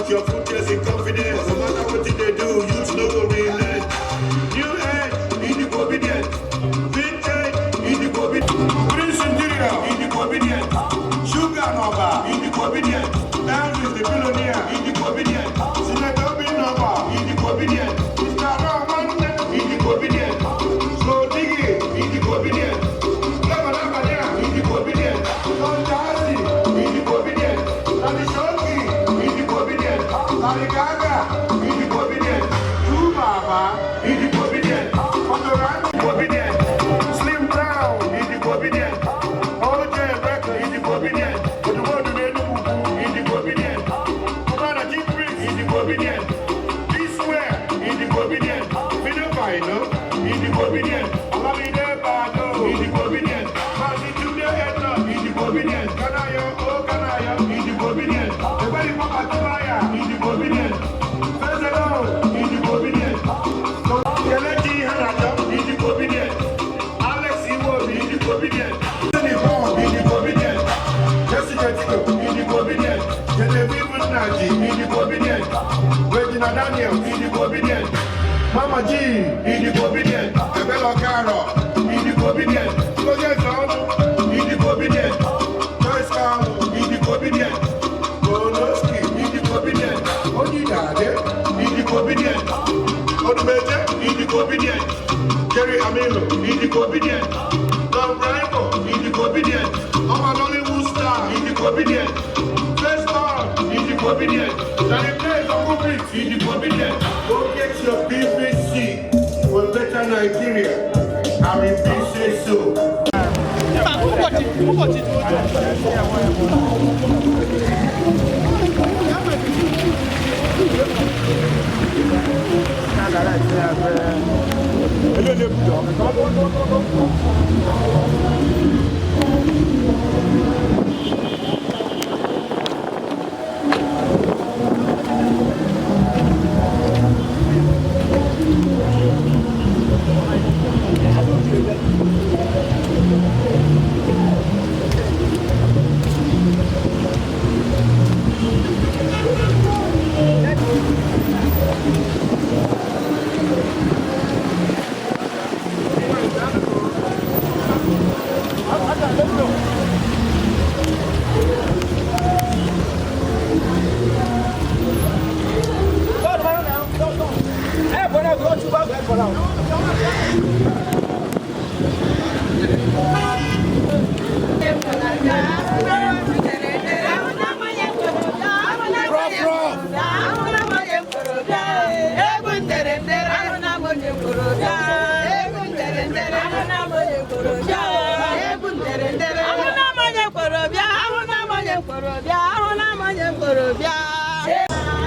Cut your foot just in confidence. No matter what they do, you no go relent. New head, obedient. Vintage, obedient. Prince Interior, obedient. Sugar Nova, obedient. Elvis the billionaire, obedient. Senator Bin Nova, obedient. Mr. Rahman, obedient. Slow Diggy, obedient. Lava Lava, obedient. Don Jazzy, obedient. Danny Shonky, obedient. Larry Gaga, obedient. True Baba, obedient. Condoran, obedient. Slim Brown, obedient. OJ Record, obedient. But the world made no obedient. Commander Jim Prince, obedient. P-Square, obedient. Video Final, obedient. Olamide Bado, obedient. Martin Junior Edna, obedient. Kanaya, oh Kanaya, obedient. Everybody Papa Tibaya, obedient. Fezelo, obedient. Kelechi Hanada, obedient. Alex Iwobi, obedient. Anthony Bond, obedient. Jessica Tito, obedient. Genevieve Naji, obedient. Regina Daniel, obedient. Mama G, obedient. Ebelo Caro, obedient. Roger John, obedient. Joyce Carl, obedient. Boloski, obedient. Odidade, obedient. Odumeje, obedient. Jerry Amilo, obedient. Don Branco, obedient. Omaloli Wooster, obedient. First Star, obedient. Danny Blaze, obedient. Go get your BBC for better Nigeria. I repeat, say so.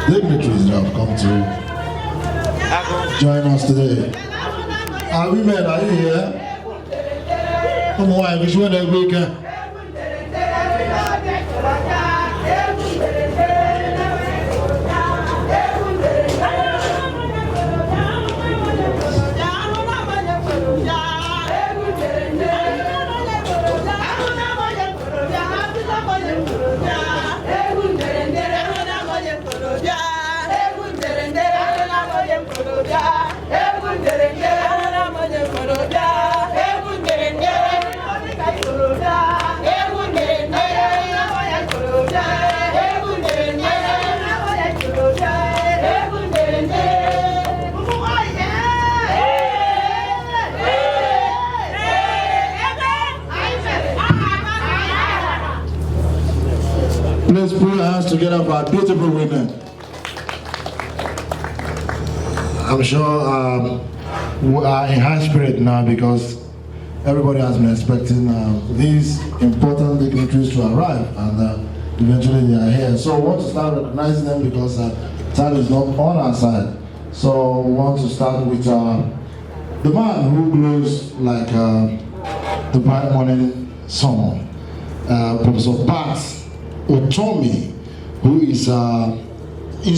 Dignitaries that have come to join us today. Our women are you here? Come on, which one that we can? Let's put our hands together for our beautiful women. I'm sure we are in high spirit now because everybody has been expecting these important dignitaries to arrive, and eventually they are here. So we want to start recognizing them because time is not on our side. So we want to start with the man who glows like the bright morning sun, Professor Pat Otomi, who is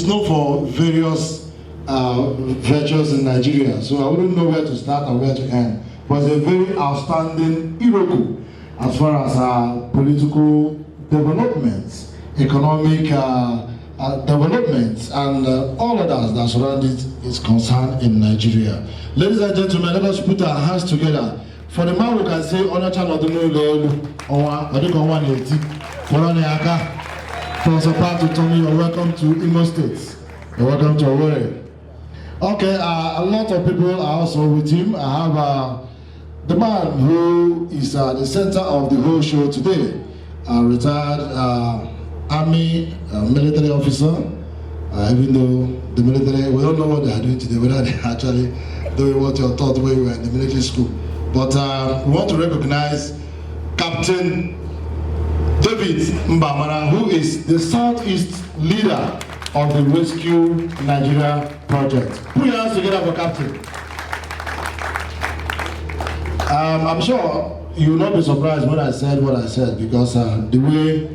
known for various ventures in Nigeria. So I wouldn't know where to start or where to end. But he's a very outstanding Iroku as far as political development, economic development and all others that surround it is concerned in Nigeria. Ladies and gentlemen, let us put our hands together for the man who can say, Onacha Nodunu Lelu, Odikon 180, Moroniaka, Professor Pat Utomi, you're welcome to Imo State. You're welcome to Owerri. Okay, a lot of people are also with him. I have the man who is the center of the whole show today, a retired Army military officer, even though the military, we don't know what they are doing today, whether they are actually doing what you're taught when you were in the military school. But we want to recognize Captain David Mbamara, who is the Southeast leader of the Rescue Nigeria project. Put your hands together for Captain. I'm sure you will not be surprised when I said what I said, because the way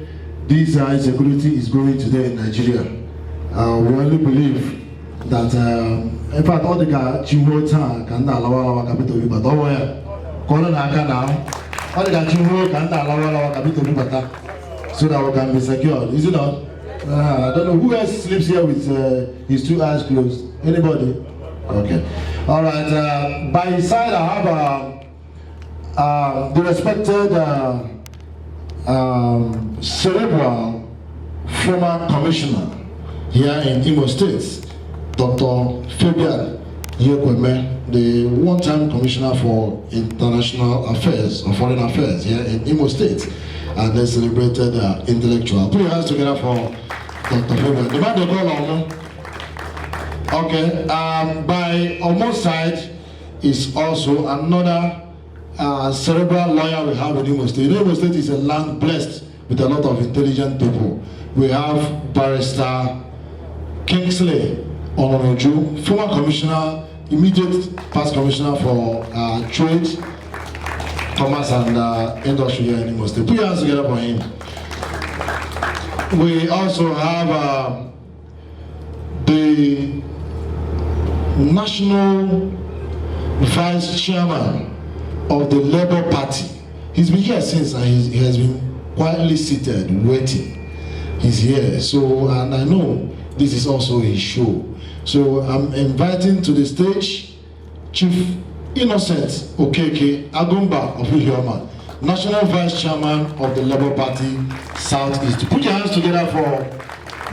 this insecurity is going today in Nigeria, we only believe that, in fact, all the Chimota can allow capital, but Corona can now, all the Chimota can allow capital, so that we can be secured. Is it not? I don't know who else sleeps here with his two eyes closed. Anybody? Okay. All right. By his side, I have the respected cerebral former commissioner here in Imo State, Dr. Fabian Yekweme, the one-time commissioner for international affairs or foreign affairs here in Imo State, and the celebrated intellectual. Put your hands together for Dr. Fabian. The man they call Omo. Okay. By Omo's side is also another cerebral lawyer we have in Imo State. Imo State is a land blessed with a lot of intelligent people. We have Barrister Kingsley Ononoju, former commissioner, immediate past commissioner for trade, commerce and industry here in Imo State. Put your hands together for him. We also have the national vice chairman of the Labour Party. He's been here since, and he has been quietly seated, waiting. He's here, so, and I know this is also a show. So I'm inviting to the stage Chief Innocent Okeke Agumba of Ihioma, National Vice Chairman of the Labour Party Southeast. Put your hands together for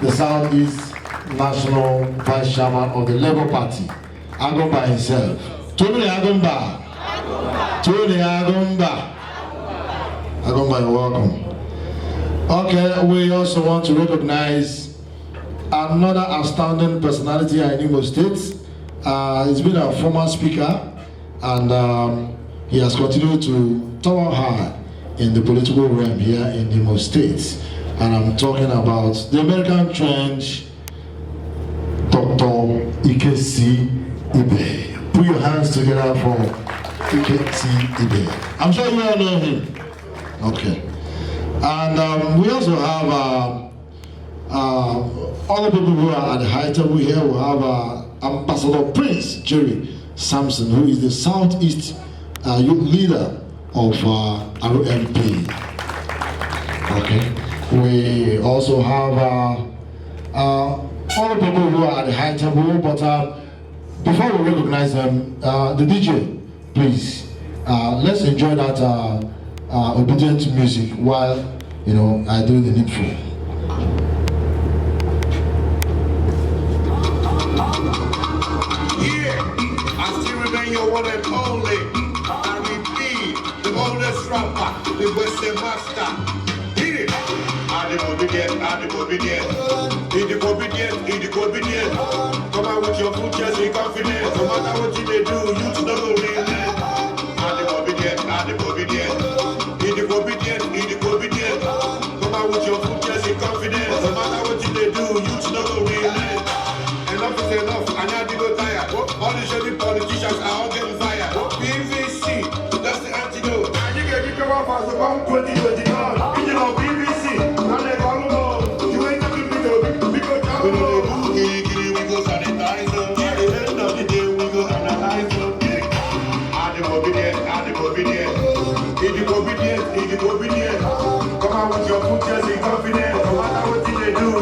the Southeast National Vice Chairman of the Labour Party, Agumba himself. Tony Agumba. Tony Agumba. Agumba, you're welcome. Okay, we also want to recognize another outstanding personality here in Imo State. He's been a former speaker, and he has continued to tower high in the political realm here in Imo State. And I'm talking about the American trench, Dr. Ikesi Ibe. Put your hands together for Ikesi Ibe. I'm sure you all know him. Okay. And we also have other people who are at the high table here. We have Ambassador Prince Jerry Sampson, who is the Southeast youth leader of RMP. Okay. We also have other people who are at the high table, but before we recognize them, the DJ, please, let's enjoy that obedient music while, you know, I do the needful. Your one and only, I repeat, the oldest rapper, the Western master. Hit it! Adibobidient, Idibobidient. Come out with your full chest and confidence. No matter what you may do, you to know the real land. Adibobidient, Idibobidient. Come out with your full chest and confidence. No matter what you may do, you to know the real land. Enough is enough, and I did go tired. All the shady politicians are all getting fired. BBC, that's the antidote. And you can come off as about 2029. You know, BBC, now they all know. You ain't talking because we know they do, we go sanitize them. At the end of the day, we go analyze them. Idibobidient. Come out with your full chest and confidence. No matter what they do,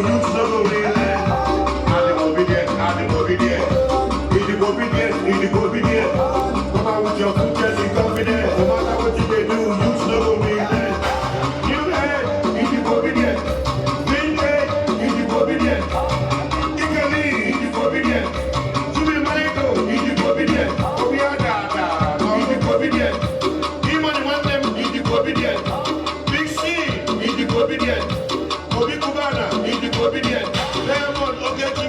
Obi Kubana, obedient. Diamond Ogechi,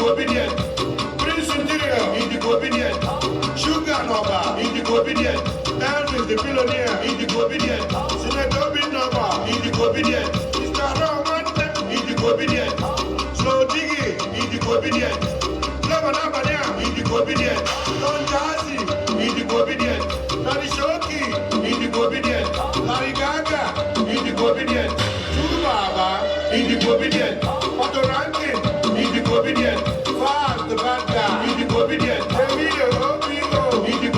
obedient. Prince Interior, obedient. Sugar Nova, obedient. Elvis the billionaire, obedient. Senator Binova, obedient. Mr. Roman, obedient. Slow Diggy, obedient. Lava Nabania, obedient. Don Jazzy, obedient. Daddy Shoki, obedient. Larry Gaga, obedient. Baba, obedient. Otto Rankin, obedient. Fast, the bad guy, obedient. Emilio, OPO,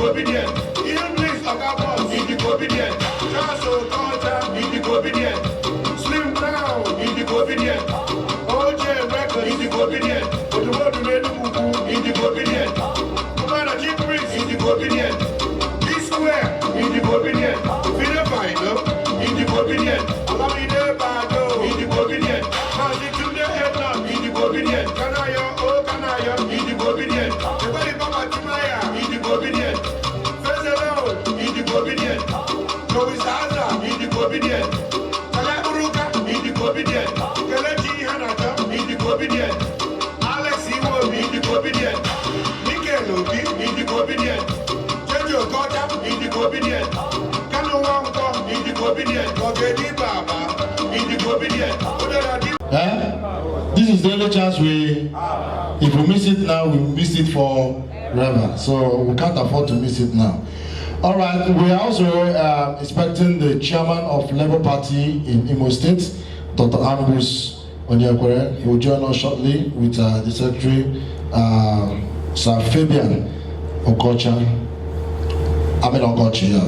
obedient. English, Ogabos, obedient. Chasso, Culture, obedient. Slim Brown, obedient. OJ Record, obedient. Otomodu Meduku, obedient. Kumana Chief Prince, obedient. B-Square, obedient. Video Finder, obedient. Alamide Bado, obedient. Magic Tunde Edna, obedient. Kanaya, oh Kanaya, obedient. Everybody Baba Timaya, obedient. Fezelo, obedient. Joey Zaza, obedient. Kalaburuka, obedient. Kelechi Hanata, obedient. Alex Iwo, obedient. Mikel Obi, obedient. Jejo Kota, obedient. Kanu Wanko, obedient. Ogedi Baba, obedient. This is the only chance if we miss it now, we miss it forever. So we can't afford to miss it now. All right, we are also expecting the chairman of Labour Party in Imo State, Dr. Ambrose Onyekwere. He will join us shortly with the secretary, Sir Fabian Okocha.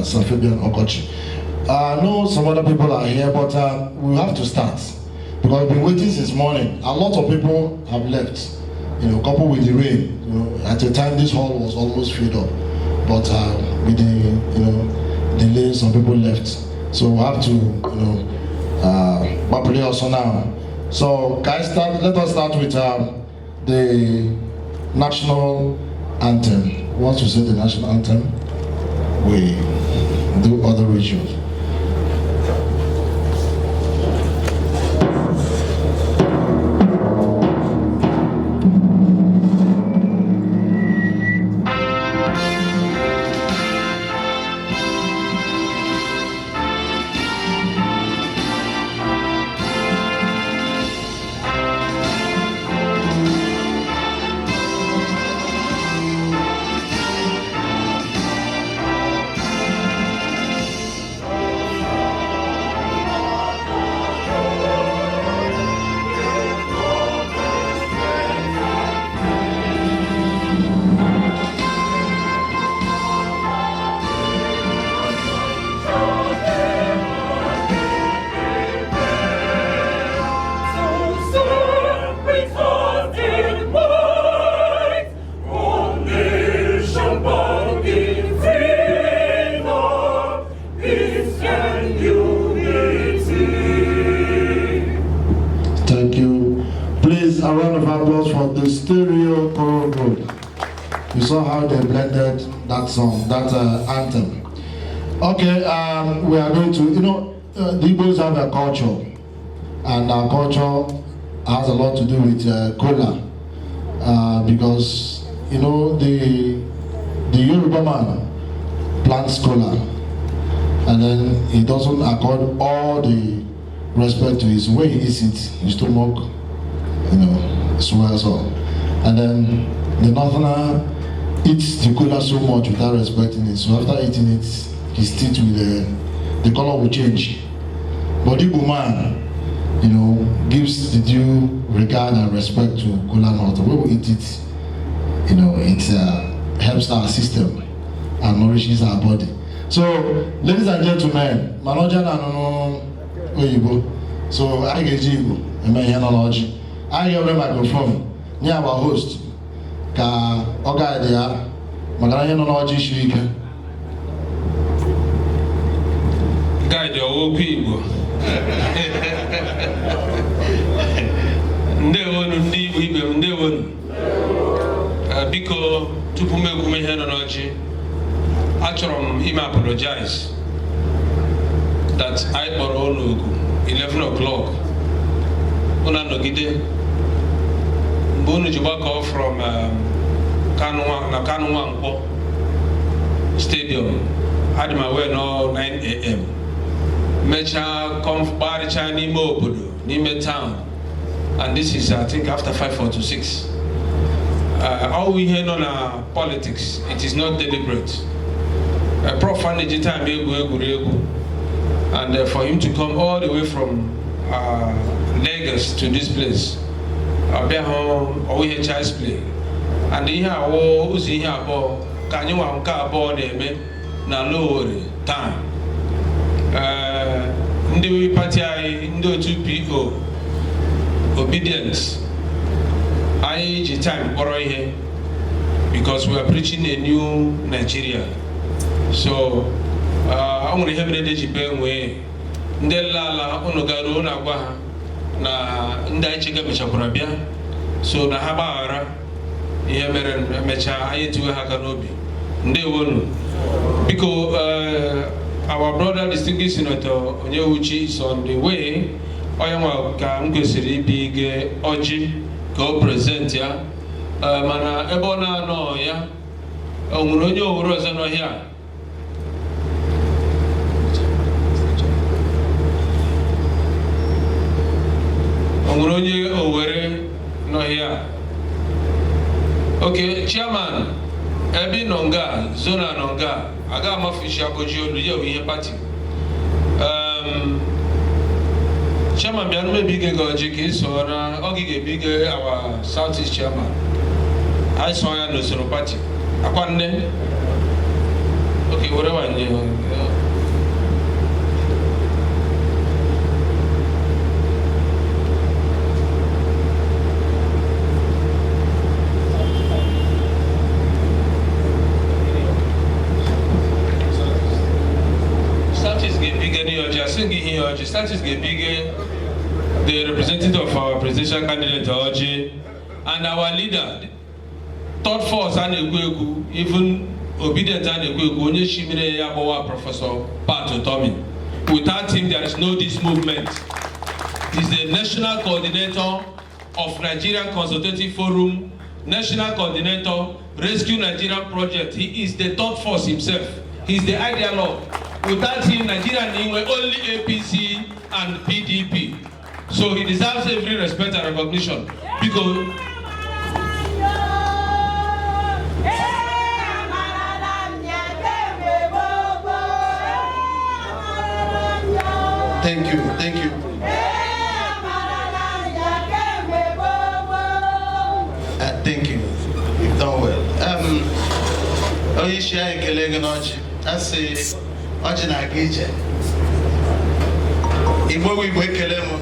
Sir Fabian Okochi. I know some other people are here, but we have to start because we've been waiting since morning. A lot of people have left, coupled with the rain. At the time this hall was almost filled up, but with the delay, some people left. So we have to properly also now. So guys, let us start with the national anthem. Once we say the national anthem, we do other rituals. A round of applause for the stereo choral group. You saw how they blended that song, that anthem. Okay, we are going to, the Igbos have a culture, and our culture has a lot to do with cola, because the Yoruba man plants cola, and then he doesn't accord all the respect to his way he eats it, his stomach, swells up. And then the northerner eats the cola so much without respecting it. So after eating it, his teeth will, the color will change. But the Igbo man, gives the due regard and respect to cola nut. When we eat it, it helps our system and nourishes our body. So, ladies and gentlemen, Manojan and Oyibo. So I get you, and I have a microphone near our host. Ka Oga idea, Magana no Shirika. Guide your people. Biko tupume kumehenoji. Actually, I apologize that I borrowed 11 o'clock una nogide mbunu jibako from Kanu Wangpo Stadium had my way no 9 a.m. Mecha come Baricha Nime Obodo, Nime town, and this is I think after 5:46. All we hear on politics, it is not deliberate. Profanity time and for him to come all the way from Lagos to this place, be home or we hear child's play. And here uzi here abo kanyi wa nka abo na-eme na lowore time ndị party anyị ndị otu PO obedience anyị ji time kpọrọ ihe because we are preaching a new Nigeria. So ọ nwere ihe mere dị ji be nwee ndị lala unu gara unu agwa ha na ndị anyị chega mechakwara bịa so na ha gbaghara ihe mere mecha anyị tiwe ha aka n'obi ndewonu biko our brother distinguished senator Onyewuchi is on the way onye nwa ka m kwesịrị ibi ige ọjị ka o present ya mana ebe ọ na-anọ ya o nwere onye owuru ọzọ n'ọhịa o nwere onye owere n'ọhịa. Okay, chairman, Ebi Nonga, Zona Nonga, Aga Mafisha Kojo, Luya party. Chairman, Bianme Big Gojiki, so Ogi Big our Southeast chairman. I saw no sort party. Akwane. Okay, whatever. Status Gebige, the representative of our presidential candidate Oji, and our leader, third force and Egwegu, even obedient and Egwegu, onye Shimire Yabowa Professor Pato Tommy. Without him, there is no this movement. He's the national coordinator of Nigerian Consultative Forum, national coordinator, Rescue Nigerian Project. He is the third force himself. He's the ideologue. Without him, Nigeria were only APC and PDP. So he deserves every respect and recognition because Thank you. Thank you. You've done well. Oishia Kelenganochi. I say Oji na Gije. Igbo we ekele mo.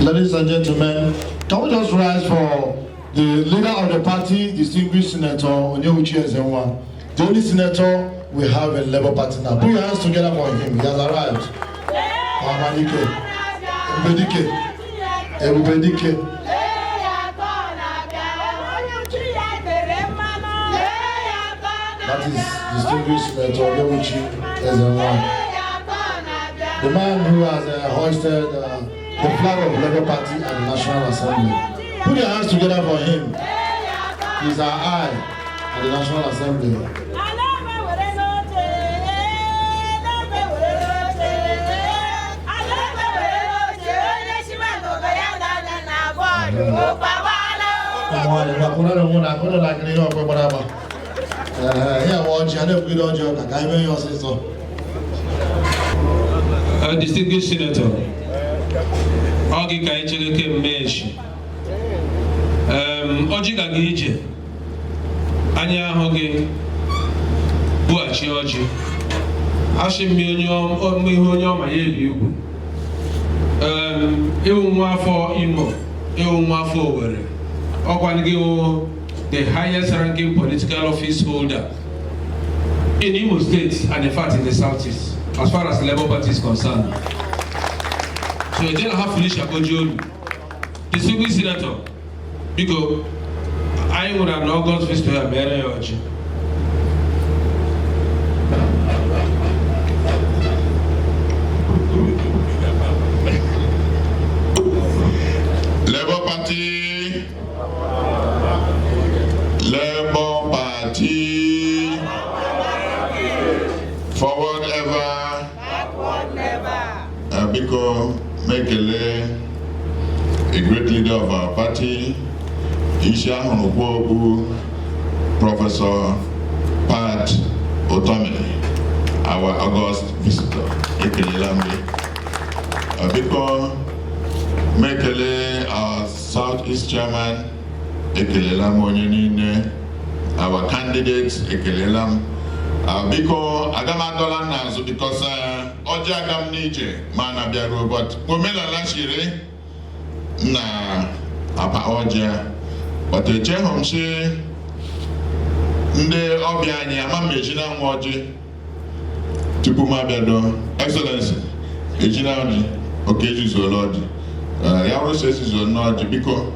Ladies and gentlemen, can we just rise for the leader of the party, distinguished Senator Onyewuchi Ezenwa, the only senator we have in Labour Party now. Put your hands together for him. He has arrived. Everybody. That is distinguished Senator Onyewuchi Ezenwa, the man who has hoisted the flag of Labour Party at the National Assembly. Put your hands together for him. He's our eye at the National Assembly. Distinguished Senator, Ogi Kaicheke Mesh, Oji Gagije, Anya Hogi, Buachi Oji, Ashim Mihonyom, my you. Ewa for Imo, Ewa for Ogwango, the highest ranking political office holder in Imo State and in fact in the Southeast, as far as the Labour Party is concerned. So I tell her Felicia Kojo, distinguished senator, because anyị nwere na August festival mere ya ọjị. Labour Party, Labour Party, forward ever, backward never. Biko Mekele, a great leader of our party, Isha Honopobu, Professor Pat Otome, our August visitor, Ekele Lambe. Biko Mekele, our Southeast Chairman, Ekele Lam, our candidates, Ekele Lam. Biko Agama Dolan Nazo, because Oja Agam Nije, Mana Biago, but Omela Lashire, na Apa Oja, but the Chehom she, Nde Obiani, Ama Mejina Moji, Tupuma Biado, Excellency, Ejina, Occasion Zolodi. Yaro says is not because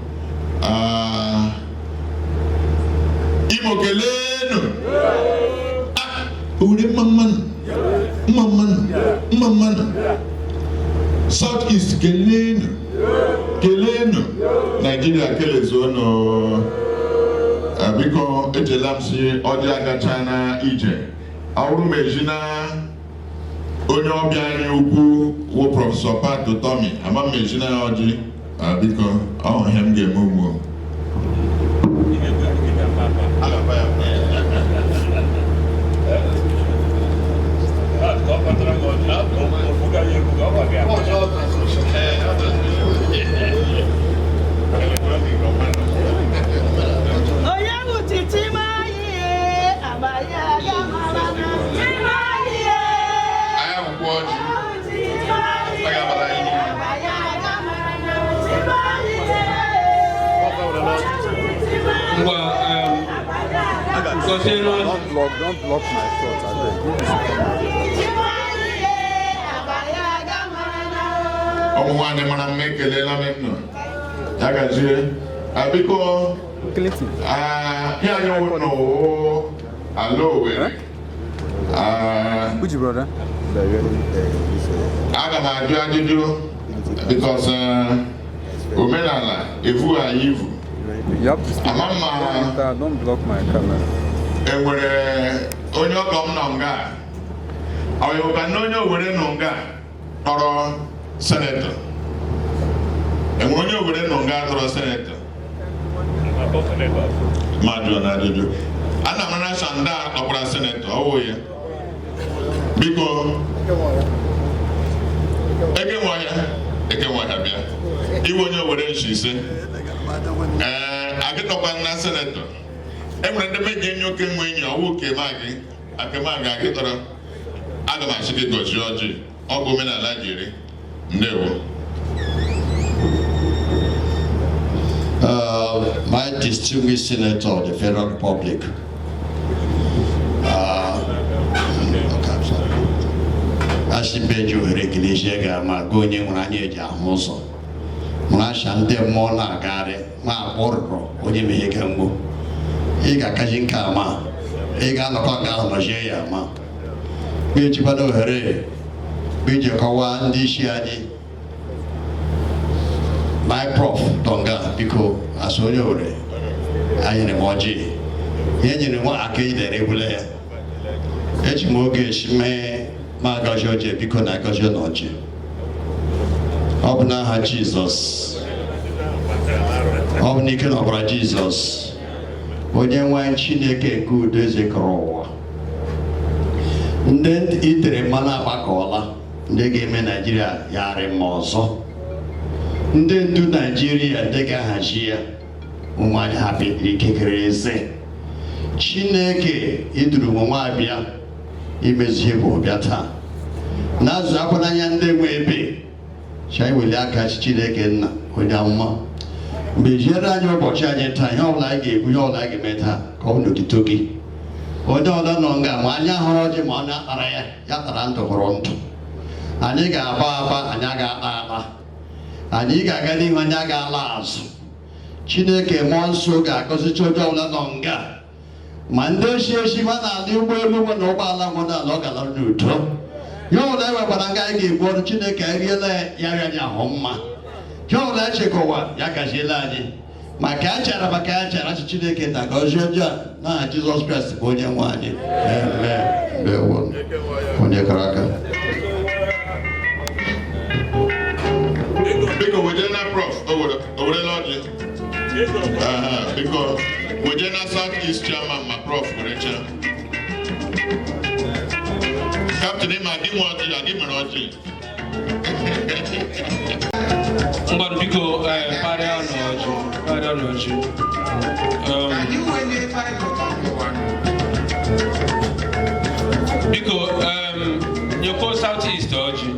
Imokeleno Uri Maman Southeast Keleno Nigeria Kelezono because Ejelamsi Odiaga China Ije Auru Mejina onye ọbịa anyị ukwu wụ Prọfesọ Pat Otome ama m ejina ya ọjị biko ọ ihe m ga-eme ugbu Don't block my thoughts. Omuwane mana mekele la memno. Yaga je. Abiko here you know hello Which brother? Aga ma aju because omenala evu ayivu. You have to stay. Don't block my camera. Enwere onye ọgọ m nọ nga ọyọba na onye owere nọ nga tọrọ senetọ enwere onye owere nọ nga tọrọ senetọ mmadụ na ajụjụ ana m na shanda ọkpara senetọ ọwụ ya biko eke nwa ya bịa iwe onye owere nshi ise agịtọkwa na senetọ enwere ndị meje nye oke nwe enyi ọwụ kemagị akemagị agịtọrọ aga m achị gị gọzie ọjị ọgụ omenala jiri ndewo. My distinguished senator of the Federal Republic, Ashibeju Regulation Gama going when I need Yamoso. Munashante Mona Gare, Ma Borro, Odimegambo. Ega Kajinka ma, Ega Lokaga Majea ma. Bijibado Here, Bijakawa, Dishiadi. My prof, Tonga, Pico, Asoriore, Ayamoji. Yen wa Akade Regular. Echmogish me, Magajoje, Pico Nagajonoji. Obna Jesus. Obnikan Obra Jesus. Onye nwe Chineke good eze kọrọ ndị itere mmanụ agbakọọla ndị ga-eme Nigeria yarị ma ọzọ ndị ndu Nigeria ndị ga-ahazi ya ụmụanyị ha bidoro ikekere eze Chineke iduru nwa abịa imezu ihe bụ bịa taa na-azụ akwananya ndị nwe ebe chai weli aka Chineke nna onye amụma mgbe jiere anyị ụbọchị anyị taa ihe ọbụla anyị ga-ebu ihe ọbụla anyị ga-eme taa ka ọ n'okito gị onye ọla nọ nga ma anya hụrụ ọjị ma ọ na-akpara ya ya tara ndụ hụrụ ndụ anyị ga-aba aba anyị ga-akpa akpa anyị ga-aga n'ihu anyị ga-ala azụ Chineke mmụọ nsọ ga-agọzicha onye ọbụla nọ nga ma ndị oshi ma na-adị ụgbọelu nwe na ụgbọala nwe na ala ọ galara n'udo ya ọbụla enwekwara nga anyị ga-egbu ọrụ Chineke eriela ya anyị ahụ mma ya ọbụla echekọwa ya gaziela anyị maka a chara achị Chineke na gọzie onye a n'aha Jizọs Kraịst bụ onye nwe anyị amen. Onye kara aka Biko wejena prof owere lọdị biko wejena South East chairman ma prof were cha Captain ma adị nwe ọjị adị mere ọjị Ngwan biko parịa n'ọjị biko nyekwa South East ọjị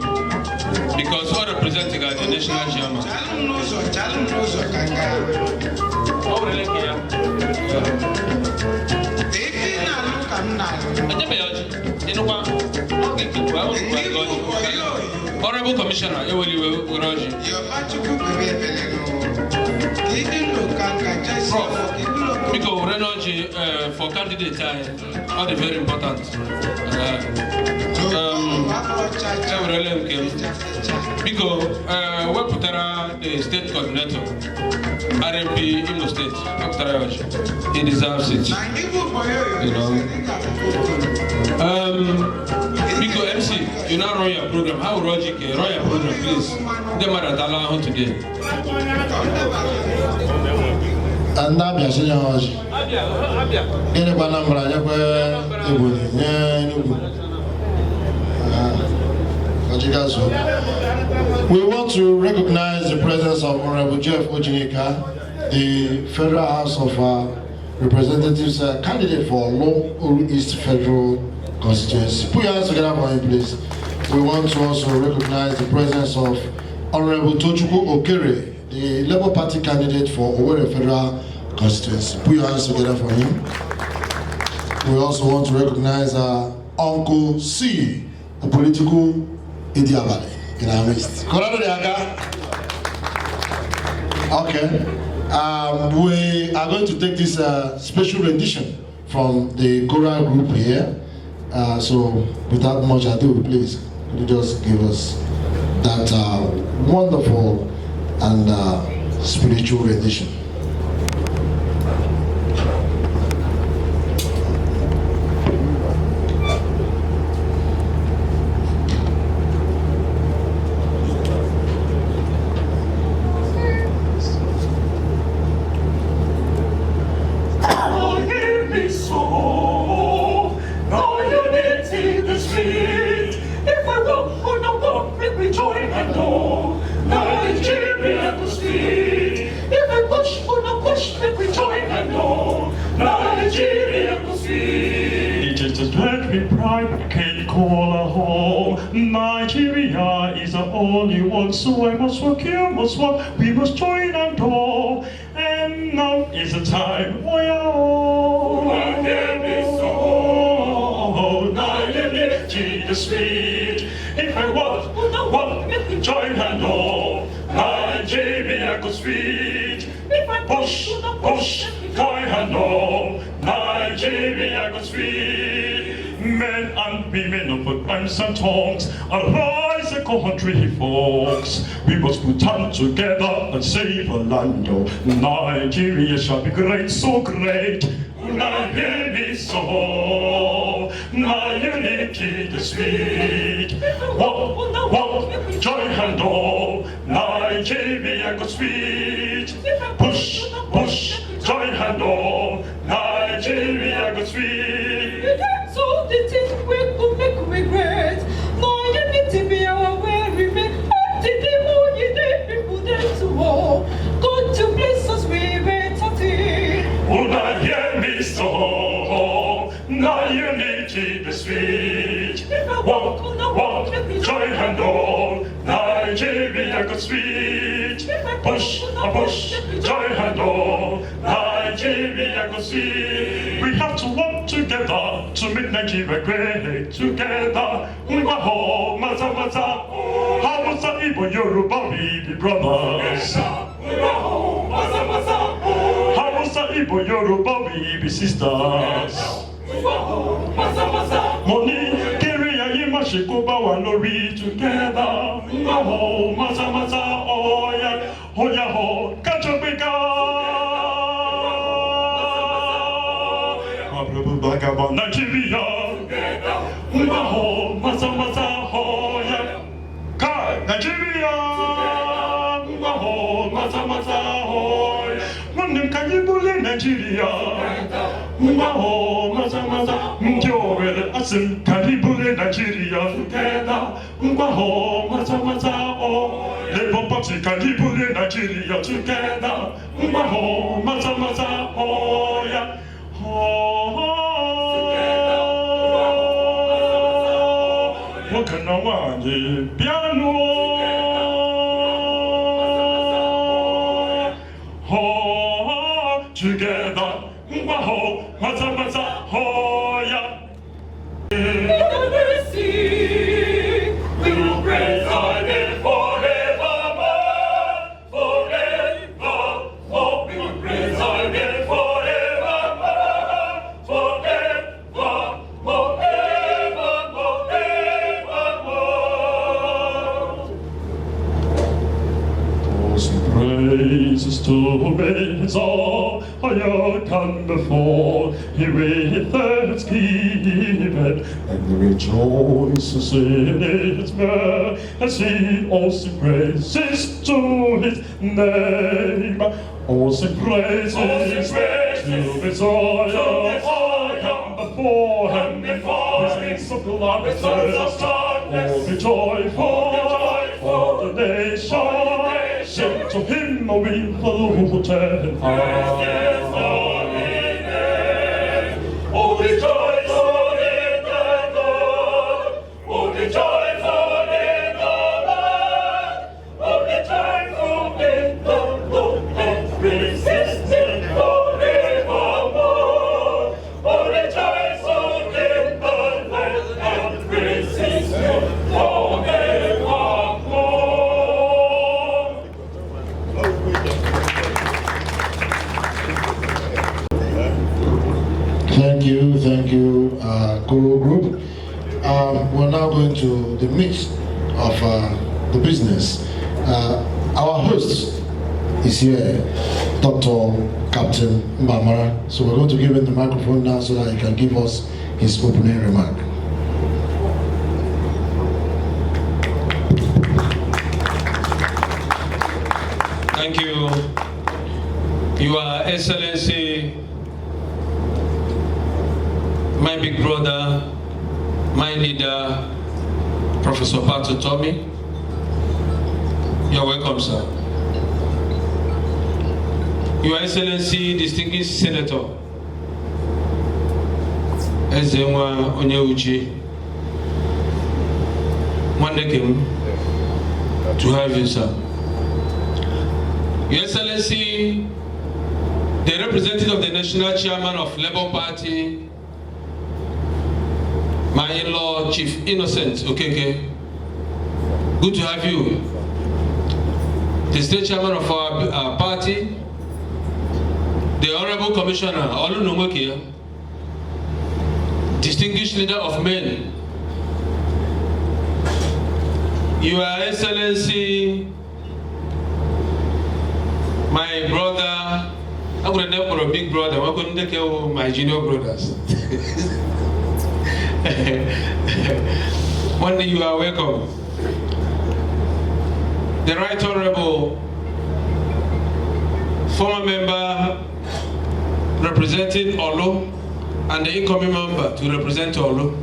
because all representing the national chairman. Honorable Commissioner, because Renoji for candidate are very important. Because we put the state coordinator, RMP Imo State, he deserves it. You know. Because MC, you now run your program. How Roger run your program, please? The matter that allow today. And Abia Senior House. In a Banambra, we want to recognize the presence of Honorable Jeff Ojinika, the Federal House of Representatives candidate for Olu East Federal Constituency. Put your hands together for him, please. We want to also recognize the presence of Honorable Tochukwu Okere, the Labour Party candidate for Owerri Federal Constituency. Put your hands together for him. We also want to recognize Uncle C, the political Idiabale in our midst. Okay. We are going to take this special rendition from the choral group here. So without much ado, please, could you just give us that wonderful and spiritual rendition. So I must work, you must work, we must join and go. And now is the time for you. The street. If I walk, join and go. Nigeria go sweet. If I push, join and go. Nigeria go sweet. Men and women of both times and tongues, arise, country folks. We must put hand together and save our land. Nigeria shall be great, so great. Nigeria so. Nigeria the sweet. Walk, join hand all. Nigeria go sweet. Push, join hand all. Nigeria go sweet. So the things we could make we great. No, you need to be our way we make. Did the more you need people there to war. God to bless us, we wait at it. Would I hear me so? Now you need to be sweet. Walk, join hand all. Nigeria go sweet. Push, join hand all. Nigeria go sweet. We have to work together to make Nigeria great. Together, we were home, maza. Hausa, Igbo, Yoruba, we be brothers. We were home, maza. Hausa, Igbo, Yoruba, we be sisters. Money, carry a yima, shikoba, walori together. Maho, masa, oya, hoya ho, kachobeka. Abrabu bagaba, Nigeria. Maho, masa, hoya. Kai, Nigeria. Maho, masa, hoya. Manim kanyibule, Nigeria. Maho, masa, mkiowele asim karibule Nigeria together. Maho, masa, oh. Labour Party karibule Nigeria together. Maho, masa, oh yeah. Wakana wanje piano. Together. Maho, masa, oh yeah. We will praise our name forevermore, forever. Oh, we will praise our name forevermore, Praises to his all higher come before he with thanksgiving and rejoices in his mercy. All sing praises to his name. All sing praises to his all come before him. His sons of gladness, all be joyful for the nation. Sing to him a willful ten. Oh, rejoice in the Lord. Oh, rejoice in the Lord. Oh, rejoice in the Lord. And resist him forevermore. Oh, rejoice in the Lord. And resist him forevermore. Thank you, Guru Group. We're now going to the meat of the business. Our host is here, Dr. Captain Mbamara. So we're going to give him the microphone now so that he can give us his opening remark. Thank you, Your Excellency, my big brother, my leader, Professor Pato Tommy. You're welcome, sir. Your Excellency, distinguished Senator, Ezenwa Onyeuchi, Mandekim, to have you, sir. Your Excellency, the representative of the National Chairman of Labour Party, my in-law, Chief Innocent Okeke, good to have you. The state chairman of our party, the Honorable Commissioner Olunomokia, distinguished leader of men, Your Excellency, my brother, I'm going to name for a big brother, I'm going to take care of my junior brothers. One day you are welcome. The Right Honorable former member representing Olo and the incoming member to represent Olo,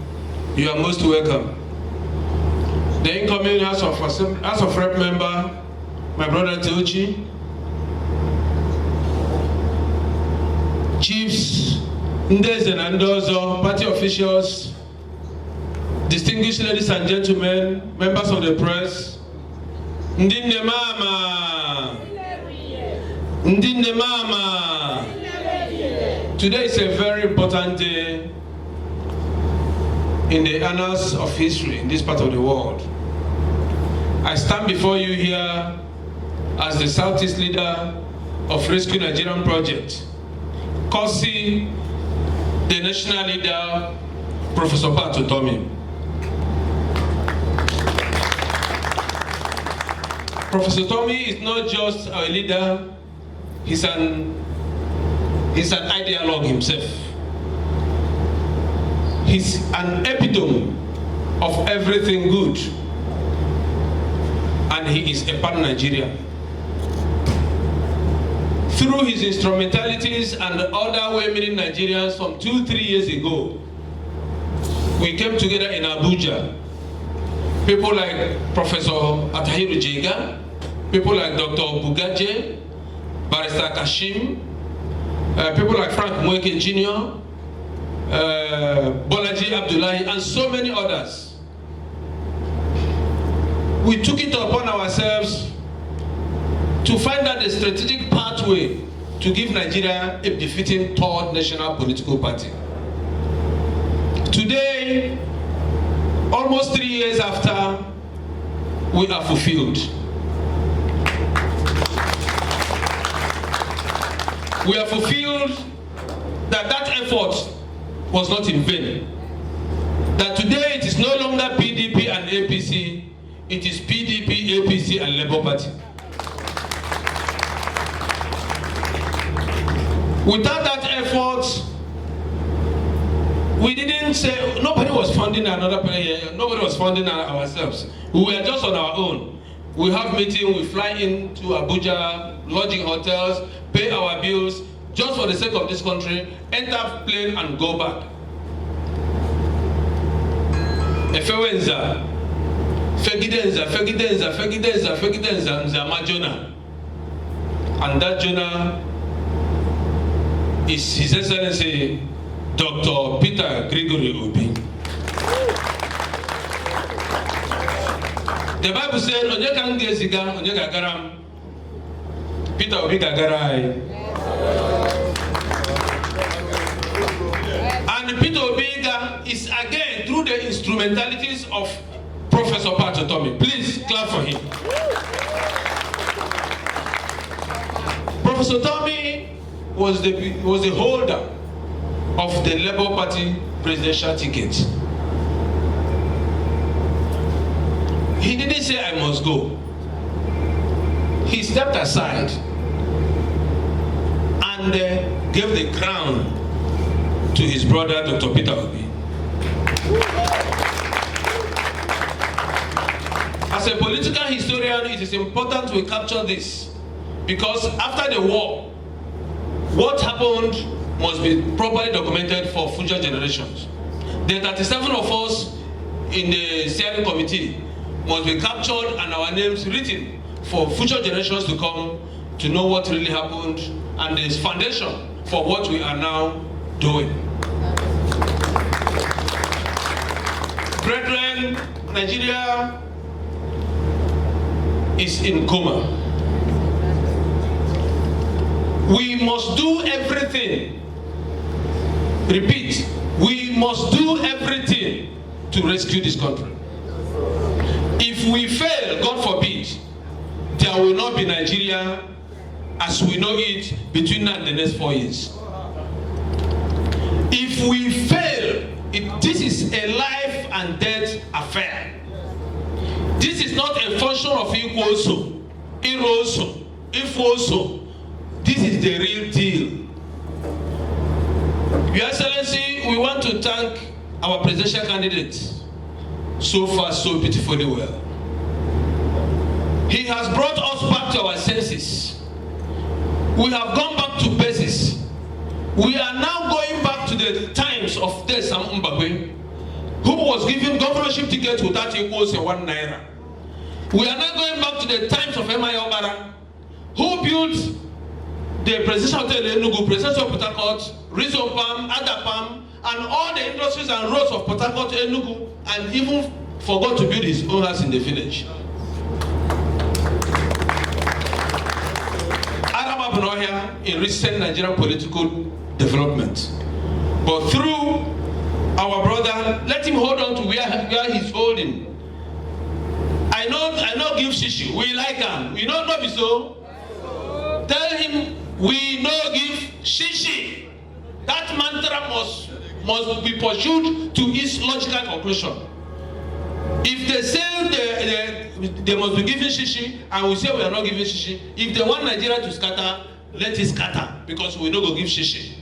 you are most welcome. The incoming House of Rep member, my brother Teochi, chiefs, Ndez and Ndozo, party officials, distinguished ladies and gentlemen, members of the press, Ndinde Mama, Ndinde Mama. Today is a very important day in the annals of history in this part of the world. I stand before you here as the Southeast leader of Rescue Nigerian Project, courtesy the national leader, Professor Pat Utomi. Professor Tommy is not just a leader, he's an ideologue himself. He's an epitome of everything good, and he is a pan-Nigerian. Through his instrumentalities and other well-meaning Nigerians from 2-3 years ago, we came together in Abuja. People like Professor Atahiru Jega, people like Dr. Bugaje, Barrister Kashim, people like Frank Mweke Jr., Bolaji Abdullahi, and so many others. We took it upon ourselves to find out a strategic pathway to give Nigeria a befitting third national political party. Today, almost 3 years after, we are fulfilled. We are fulfilled that that effort was not in vain. That today it is no longer PDP and APC, it is PDP, APC and Labour Party. Without that effort, we didn't say, nobody was funding another player, nobody was funding ourselves. We were just on our own. We have meetings, we fly into Abuja, lodging hotels, pay our bills, just for the sake of this country, enter plane and go back. Efewenza, Fegidenza, Fegidenza, Fegidenza, Fegidenza, Nzama Jonah. And that Jonah is His Excellency Dr. Peter Gregory Obi. The Bible says, Onyeka Ngeziga, Onyeka Garam, Peter Obi Gagarai. And Peter Obiga is again through the instrumentalities of Professor Pat Utomi. Please clap for him. Professor Utomi was the holder of the Labour Party presidential ticket. He didn't say I must go. He stepped aside and gave the crown to his brother, Dr. Peter Obi. As a political historian, it is important we capture this, because after the war, what happened must be properly documented for future generations. The 37 of us in the steering committee must be captured and our names written for future generations to come to know what really happened and the foundation for what we are now doing. Brethren, Nigeria is in coma. We must do everything. Repeat, we must do everything to rescue this country. If we fail, God forbid, there will not be Nigeria as we know it between now and the next 4 years. If we fail, this is a life and death affair. This is not a function of Ikwoso, Iroso, Ifoso. This is the real deal. Your Excellency, we want to thank our presidential candidate so far so beautifully well. He has brought us back to our senses. We have gone back to basics. We are now going back to the times of Desam Mbagwe, who was given governorship tickets without equals 1 naira. We are now going back to the times of M.I. Omara, who built the Presidential Hotel in Enugu, Presidential Port Harcourt, Rizopam, Adapam, and all the industries and roads of Port Harcourt, Enugu, and even forgot to build his own house in the village. Arab Abnohia in recent Nigerian political development. But through our brother, let him hold on to where he's holding. I know give shishi. We like him. We know not be so. Tell him we know give shishi. That mantra must be pursued to its logical conclusion. If they say they must be given shishi, and we say we are not giving shishi, if they want Nigeria to scatter, let it scatter, because we no go give shishi.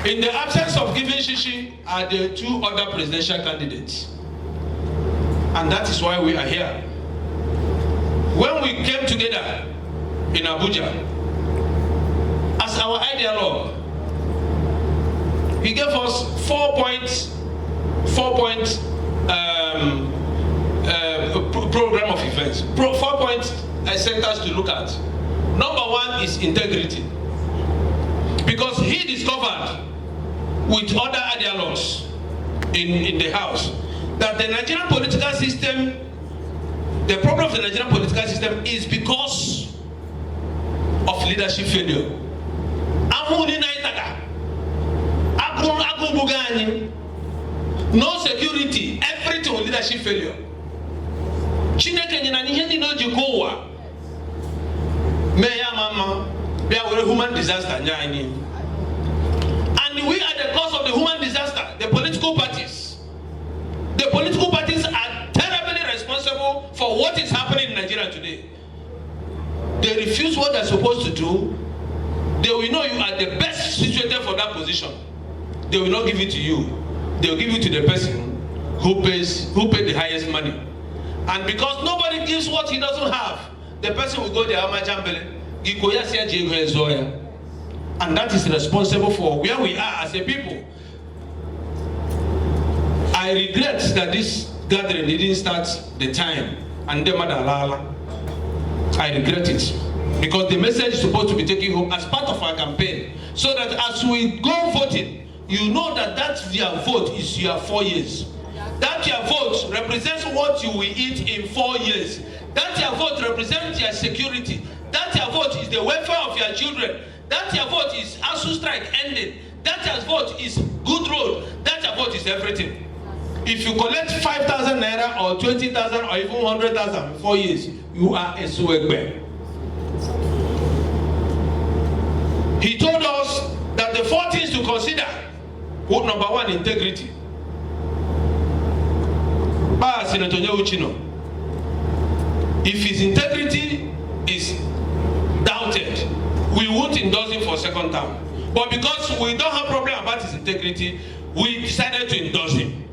In the absence of giving shishi are the two other presidential candidates. And that is why we are here. When we came together in Abuja, as our ideologue, he gave us 4 point program of events, 4 point centers to look at. Number one is integrity, because he discovered with other ideologues in the house that the Nigerian political system, the problem of the Nigerian political system is because of leadership failure. No security, everything with leadership failure. We are a human disaster. And we are the cause of the human disaster, the political parties. The political parties are terribly responsible for what is happening in Nigeria today. They refuse what they're supposed to do. They will know you are the best situated for that position. They will not give it to you. They will give it to the person who paid the highest money. And because nobody gives what he doesn't have, the person will go there, and that is responsible for where we are as a people. I regret that this gathering didn't start the time and the Madalala. I regret it, because the message is supposed to be taken home as part of our campaign, so that as we go voting, you know that your vote is your 4 years. That your vote represents what you will eat in 4 years. That your vote represents your security. That your vote is the welfare of your children. That your vote is ASU strike ending. That your vote is good road. That your vote is everything. If you collect 5,000 naira or 20,000 or even 100,000 in 4 years, you are a swagman. He told us that the 4 things to consider. Number 1, integrity. If his integrity is doubted, we won't endorse him for a second term. But because we don't have problem about his integrity, we decided to endorse him.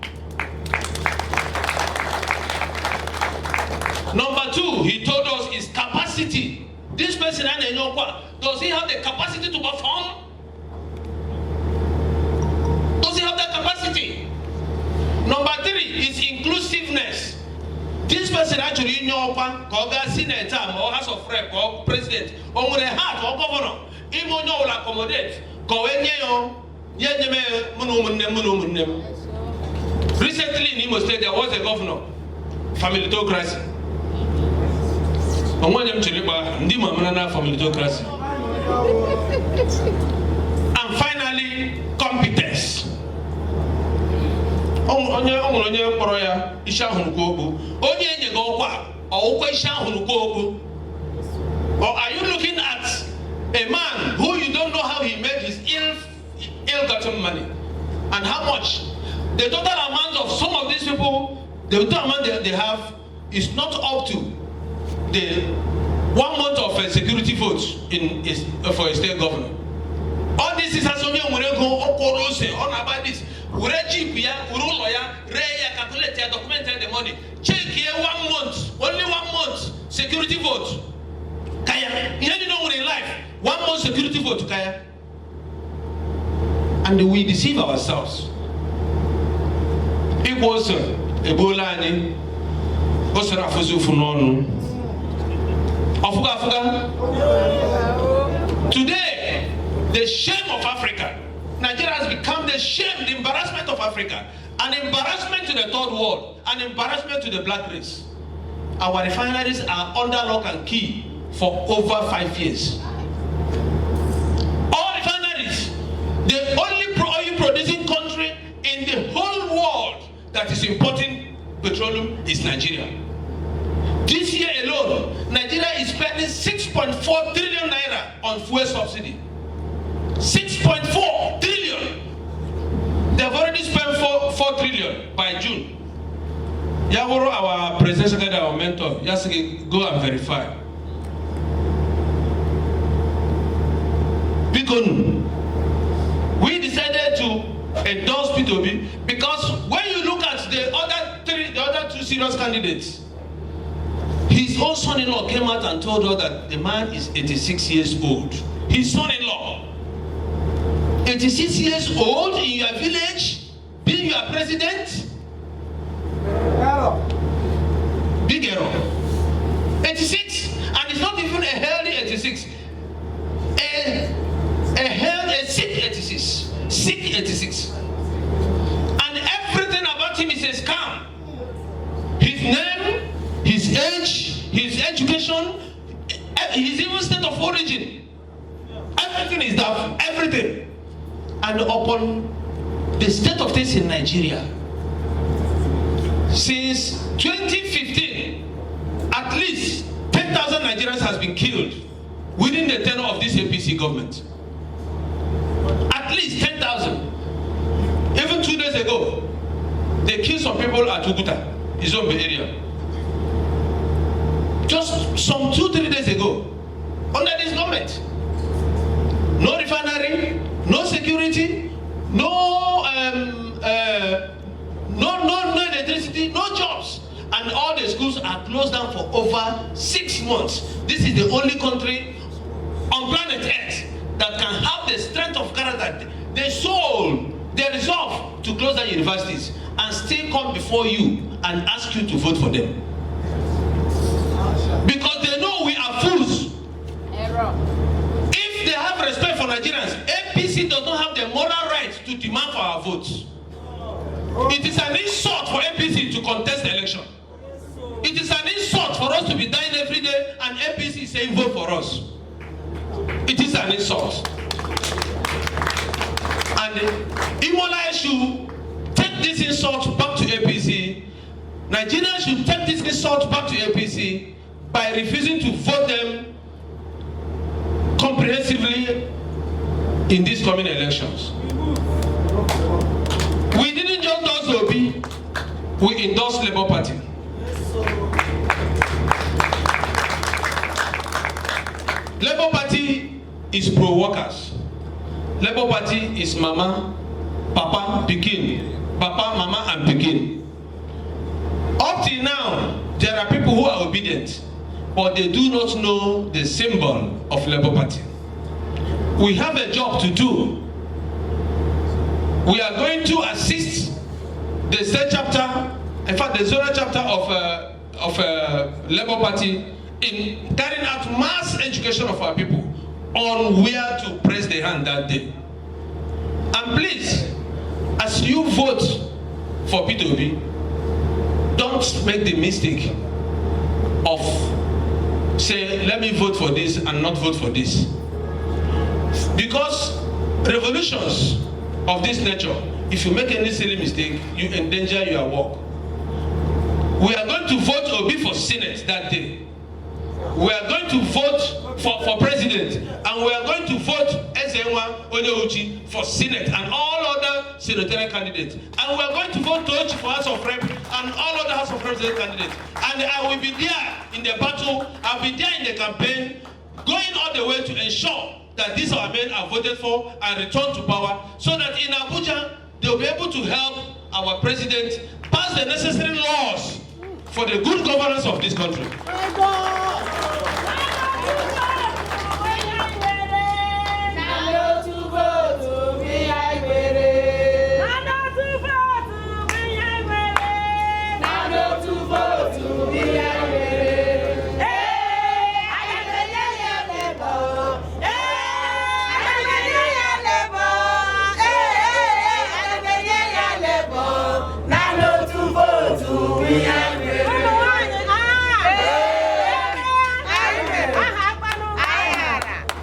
Number 2, he told us his capacity. This person, does he have the capacity to perform? Does he have that capacity? Number 3 is inclusiveness. This person actually in your Senate or House of Rep or President or with a heart or governor, even will accommodate. Recently in Imo State there was a governor, familitocracy. And finally, competence. Are you looking at a man who you don't know how he made his ill-gotten money and how much? The total amount of some of these people, the total amount they have is not up to the 1 month of security votes for a state governor. All this is as on about this. We calculate document the money. Check here 1 month, only 1 month security vote. Kaya, you know in life, 1 month security vote, Kaya. And we deceive ourselves. It was Ebola, Today, the shame of Africa. Nigeria has become the shame, the embarrassment of Africa, an embarrassment to the third world, an embarrassment to the black race. Our refineries are under lock and key for over 5 years. All refineries, the only oil producing country in the whole world that is importing petroleum is Nigeria. This year alone, Nigeria is spending 6.4 trillion naira on fuel subsidy. million by June. Yaworo, our president secretary, our mentor, Yasiki, go and verify. Because we decided to endorse P2B because when you look at the other two serious candidates, his own son-in-law came out and told her that the man is 86 years old. His son-in-law, 86 years old in your village, being your president? Big error. 86, and it's not even a healthy 86. A sick 86. Sick 86. And everything about him is a scam. His name, his age, his education, his even state of origin. Everything is that. Everything. And upon the state of things in Nigeria, since 2015, at least 10,000 Nigerians has been killed within the tenure of this APC government. At least 10,000. Even 2 days ago, they killed some people at Uguta, Izombe area. Just some 2-3 days ago, under this government. No refinery, no security, no electricity, no jobs. And all the schools are closed down for over 6 months. This is the only country on planet Earth that can have the strength of character, the soul, the resolve to close down universities and still come before you and ask you to vote for them. Because they know we are fools. If they have respect for Nigerians, APC does not have the moral right to demand for our votes. It is an insult for APC to contest the election. It is an insult for us to be dying every day and APC is saying vote for us. It is an insult. And Imola should take this insult back to APC. Nigerians should take this insult back to APC by refusing to vote them comprehensively in these coming elections. We didn't just endorse Obi, we endorsed Labour Party. Labour Party is pro-workers. Labour Party is mama, papa, pikin. Papa, mama, and pikin. Up till now, there are people who are obedient, but they do not know the symbol of Labour Party. We have a job to do. We are going to assist the state chapter, in fact the zonal chapter of Labour Party in carrying out mass education of our people on where to press the hand that day. And please, as you vote for P2B, don't make the mistake of say, let me vote for this and not vote for this. Because revolutions of this nature, if you make any silly mistake, you endanger your work. We are going to vote Obi for Senate that day. We are going to vote for president, and we are going to vote Ezenwa Onyeuchi for Senate and all other senatorial candidates. And we are going to vote Tochi for House of Rep and all other House of Representatives candidates. And I will be there in the battle, I'll be there in the campaign, going all the way to ensure that these our men are voted for and returned to power, so that in Abuja, they'll be able to help our president pass the necessary laws for the good governance of this country.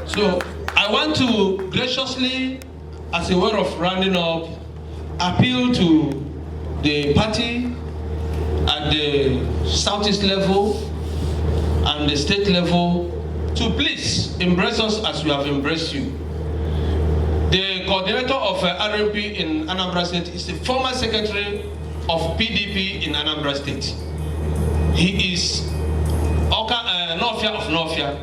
So I want to graciously, as a way of rounding up, appeal to the party at the Southeast level and the state level to please embrace us as we have embraced you. The coordinator of RMP in Anambra State is the former secretary of PDP in Anambra State. He is Nofia of Nofia.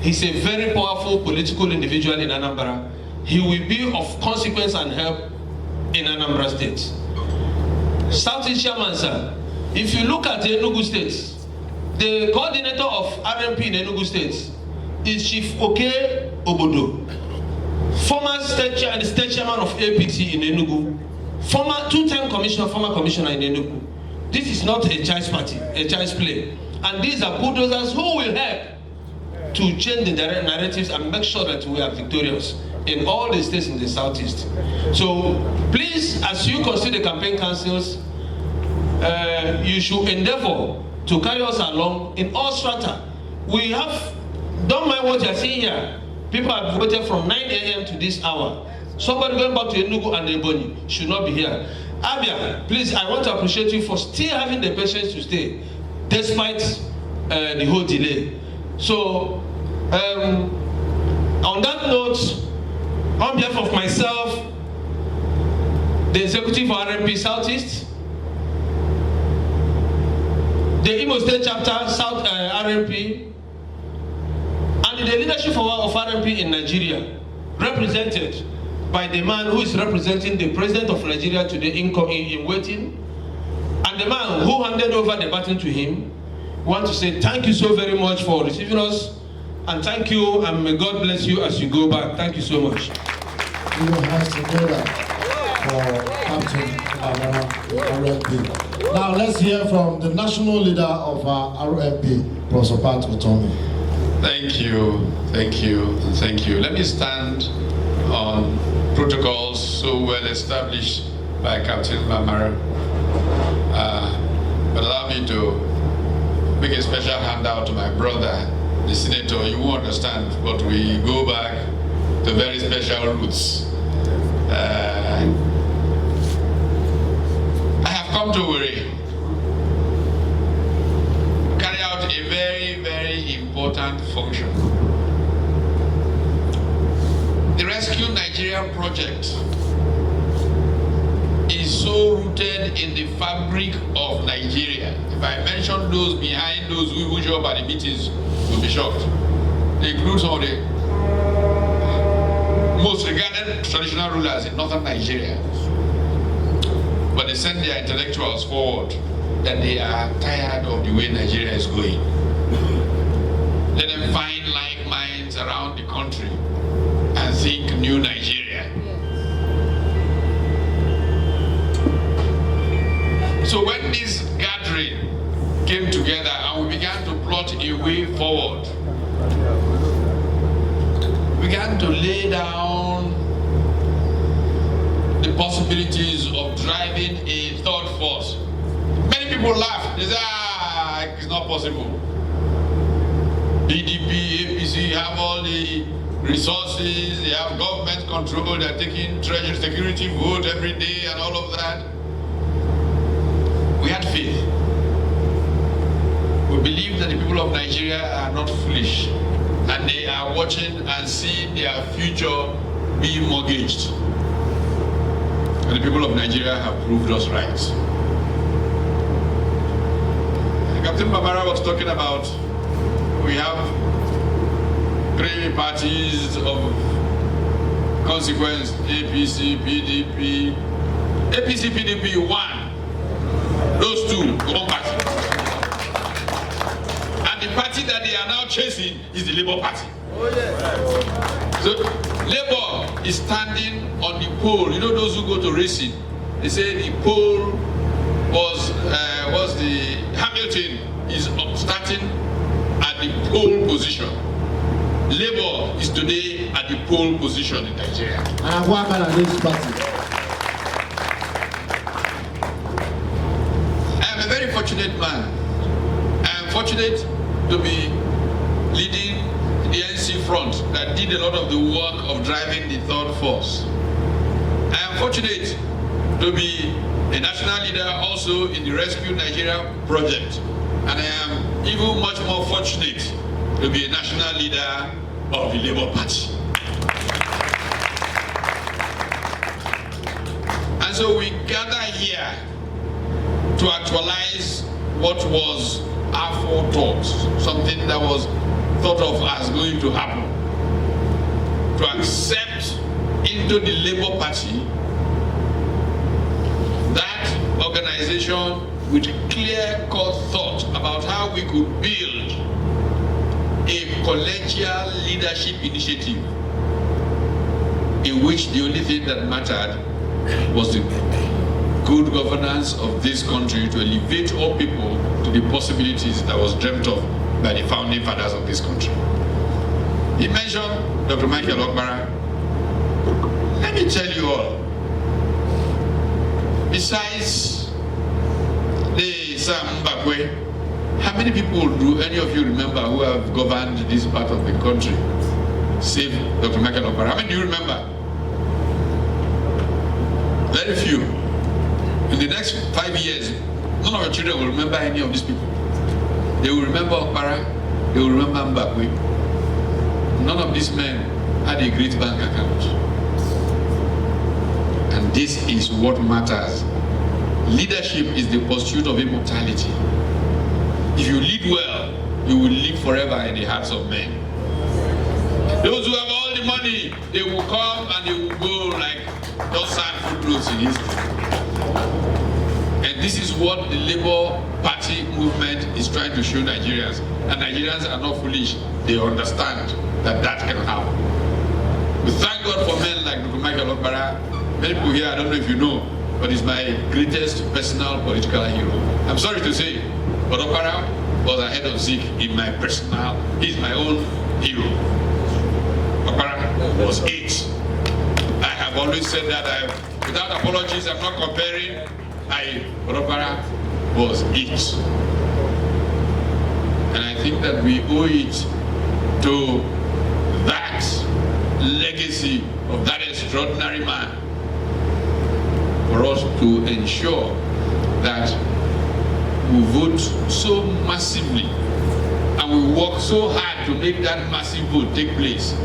He's a very powerful political individual in Anambra. He will be of consequence and help in Anambra State. Southeast Chairman, sir, if you look at Enugu State, the coordinator of RMP in Enugu State is Chief Oke Obodo, former state chairman of APC in Enugu, former two-time commissioner, former commissioner in Enugu. This is not a child's party, a child's play. And these are bulldozers who will help to change the narratives and make sure that we are victorious in all the states in the southeast. So please, as you consider campaign councils, you should endeavor to carry us along in all strata. We have, don't mind what you're seeing here. People have waited from 9 a.m. to this hour. Somebody going back to Enugu and Ebonyi should not be here. Abia, please, I want to appreciate you for still having the patience to stay, despite the whole delay. So, on that note, on behalf of myself, the executive of RMP Southeast, the Imo State Chapter South RMP, and the leadership of RMP in Nigeria, represented by the man who is representing the President of Nigeria today in waiting, and the man who handed over the baton to him, want to say thank you so very much for receiving us, and thank you, and may God bless you as you go back. Thank you so much. You know, hands together for Captain RMP. Now let's hear from the national leader of our RMP, Professor Pat Otomi. Thank you, thank you, thank you. Let me stand on protocols so well established by Captain Mamara. But allow me to make a special handout to my brother, the senator. You won't understand, but we go back to very special roots. I have come to Owerri, carry out a very, very important function. The Rescue Nigeria project is so rooted in the fabric of Nigeria. If I mention those behind those who show up at the meetings, you'll be shocked. They include some of the most regarded traditional rulers in northern Nigeria. But they send their intellectuals forward that they are tired of the way Nigeria is going. Let them find like minds around the country and think new Nigeria. So when this gathering came together and we began to plot a way forward, we began to lay down the possibilities of driving a third force. Many people laugh. They say, it's not possible. PDP, APC have all the resources, they have government control, they're taking treasury security vote every day and all of that. We had faith. We believe that the people of Nigeria are not foolish and they are watching and seeing their future being mortgaged. And the people of Nigeria have proved us right. Captain Barbara was talking about we have 3 parties of consequence, APC, PDP. APC, PDP, 1. Those 2, 1 party. And the party that they are now chasing is the Labour Party. Oh, yeah. So Labour is standing on the pole. You know those who go to racing, they say the pole was the Hamilton is starting at the pole position. Labour is today at the pole position in Nigeria. And what about this party? I am a very fortunate man. I am fortunate to be leading the NC front that did a lot of the work of driving the third force. I am fortunate to be a national leader also in the Rescue Nigeria project. And I am even much more fortunate to be a national leader of the Labour Party. And so we gather here to actualize what was aforethought, something that was thought of as going to happen, to accept into the Labour Party that organization with clear-cut thought about how we could build a collegial leadership initiative in which the only thing that mattered was the good governance of this country to elevate all people to the possibilities that was dreamt of by the founding fathers of this country. He mentioned Dr. Michael Okpara. Let me tell you all, besides the Sam Mbakwe, how many people do any of you remember who have governed this part of the country, save Dr. Michael Okpara? How many do you remember? Very few. In the next 5 years, none of your children will remember any of these people. They will remember Okpara, they will remember Mbakwe. None of these men had a great bank account. And this is what matters. Leadership is the pursuit of immortality. If you lead well, you will live forever in the hearts of men. Those who have all the money, they will come and they will go like those sad footnotes in history. And this is what the Labour Party movement is trying to show Nigerians. And Nigerians are not foolish. They understand that that can happen. We thank God for men like Dr. Michael Okpara. Many people here, I don't know if you know, but he's my greatest personal political hero. I'm sorry to say, but Okpara was ahead of Zeke in my personal, he's my own hero. Okpara was 8. I have always said that without apologies, I'm not comparing. But Okpara was 8. And I think that we owe it to that legacy of that extraordinary man for us to ensure that we vote so massively and we work so hard to make that massive vote take place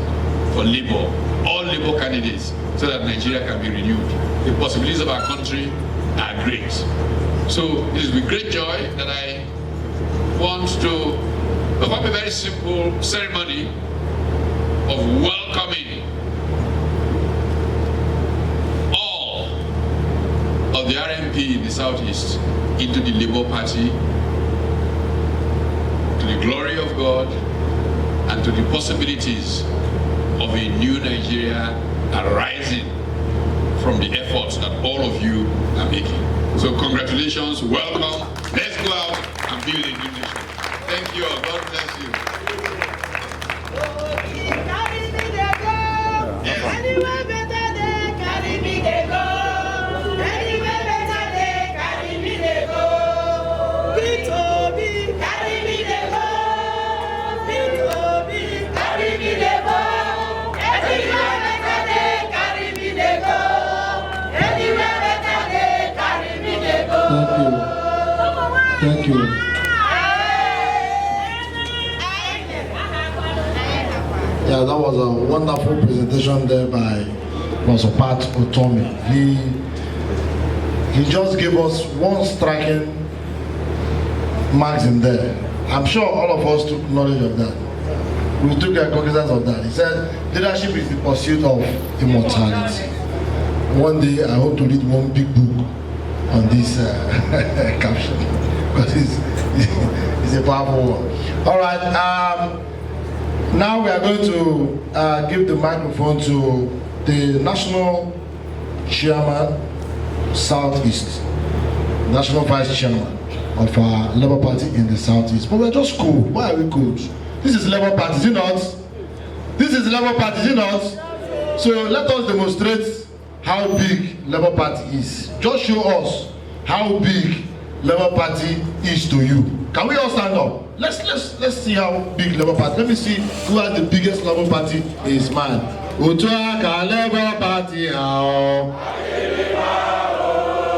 for Labour, all Labour candidates, so that Nigeria can be renewed. The possibilities of our country are great. So it is with great joy that I want to perform a very simple ceremony of welcoming all of the RMP in the Southeast into the Labour Party, to the glory of God and to the possibilities of a new Nigeria arising from the efforts that all of you are making. So congratulations, welcome. Let's go out and build a new nation. Thank you all. God bless you. Anywhere better they carry me, they go. Anywhere better they carry me, they go. Bitobi, carry me, they go. Bitobi, carry me, they go. Anywhere better they carry me, they go. Anywhere better they carry me, they go. Thank you. Yeah, that was a wonderful presentation there by Professor Pat Otomi. He just gave us one striking maxim there. I'm sure all of us took knowledge of that. We took cognizance of that. He said, leadership is the pursuit of immortality. One day, I hope to read one big book on this caption, because it's a powerful one. All right. Now we are going to give the microphone to the National Chairman, Southeast, National Vice Chairman of our Labour Party in the Southeast. But we're just cool. Why are we cool? This is Labour Party, is it not? This is Labour Party, is it not? So let us demonstrate how big Labour Party is. Just show us how big Labour Party is to you. Can we all stand up? Let's see how big Labour Party. Let me see who has the biggest Labour Party in his mind. Utuaka Labour Party.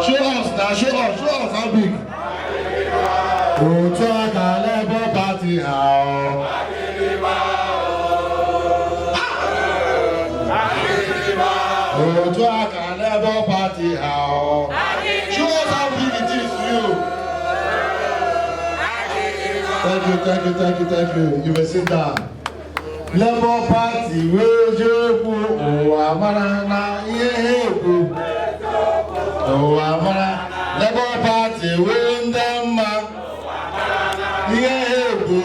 Show us now. Show us how big. Utuaka Labour Party. Utuaka Labour Party. Show us how big it is to you. Thank you. You may sit down. Labour Party, where's your pool? Oh, Amana, Yehu. Oh, Amana. Labour Party, where's them? Yehu.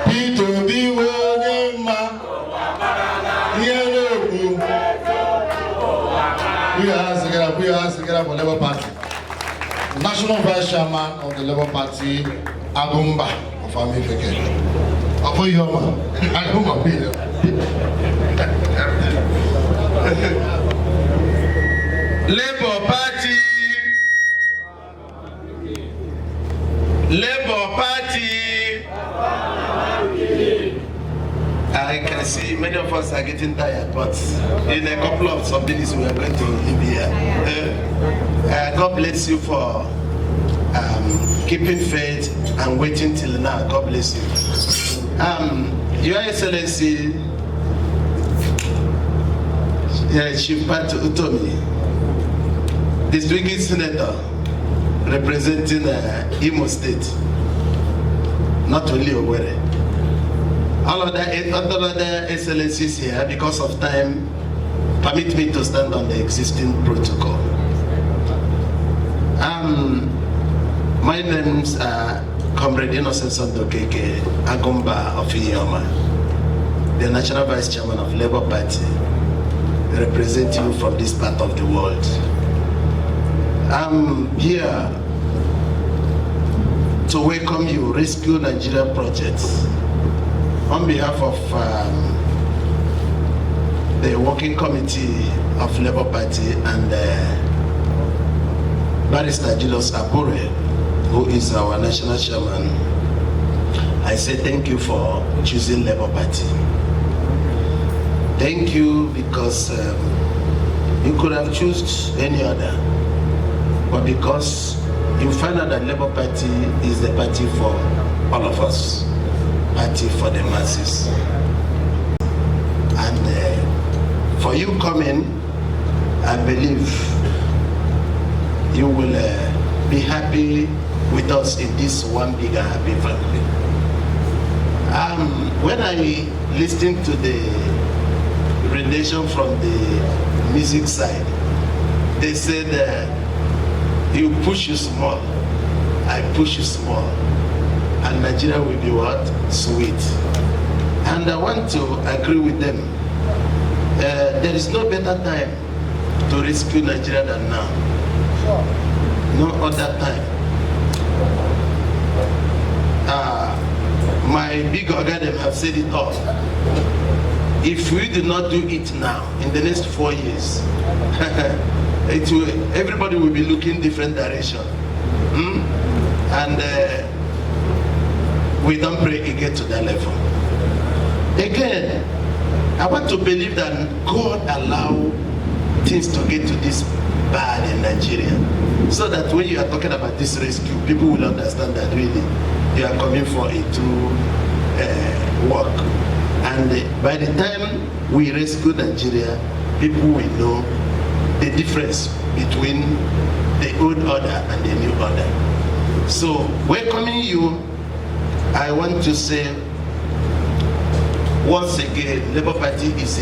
Peter, be winning, ma. Yehu. We are together for Labour Party. National Vice Chairman of the Labour Party, Agumba of Amifeke. Apo Yoma, Agumba Bill. Labour Party. I can see many of us are getting tired, but in a couple of some minutes we are going to leave here. God bless you for keeping faith and waiting till now. God bless you. Your Excellency, Chief Pat Utomi, District Senator representing Imo State, not only Owerri. All of the other excellencies here, because of time, permit me to stand on the existing protocol. My name's Comrade Innocent Sondokeke Agumba of Iyoma, the National Vice Chairman of Labour Party, representing you from this part of the world. I'm here to welcome you, Rescue Nigeria Project, on behalf of the Working Committee of Labour Party and Barrister Julius Abure, who is our National Chairman. I say thank you for choosing Labour Party. Thank you because you could have chosen any other, but because you find out that Labour Party is the party for all of us, party for the masses. And for you coming, I believe you will be happy with us in this one big and happy family. When I listened to the rendition from the music side, they said, you push you small, I push you small, and Nigeria will be what? Sweet. And I want to agree with them. There is no better time to rescue Nigeria than now. No other time. My big organ have said it all. If we do not do it now, in the next 4 years, everybody will be looking different direction. And we don't pray it get to that level. Again, I want to believe that God allow things to get to this bad in Nigeria, so that when you are talking about this rescue, people will understand that really you are coming for a true work. And by the time we rescue Nigeria, people will know the difference between the old order and the new order. So, welcoming you, I want to say, once again, Labour Party is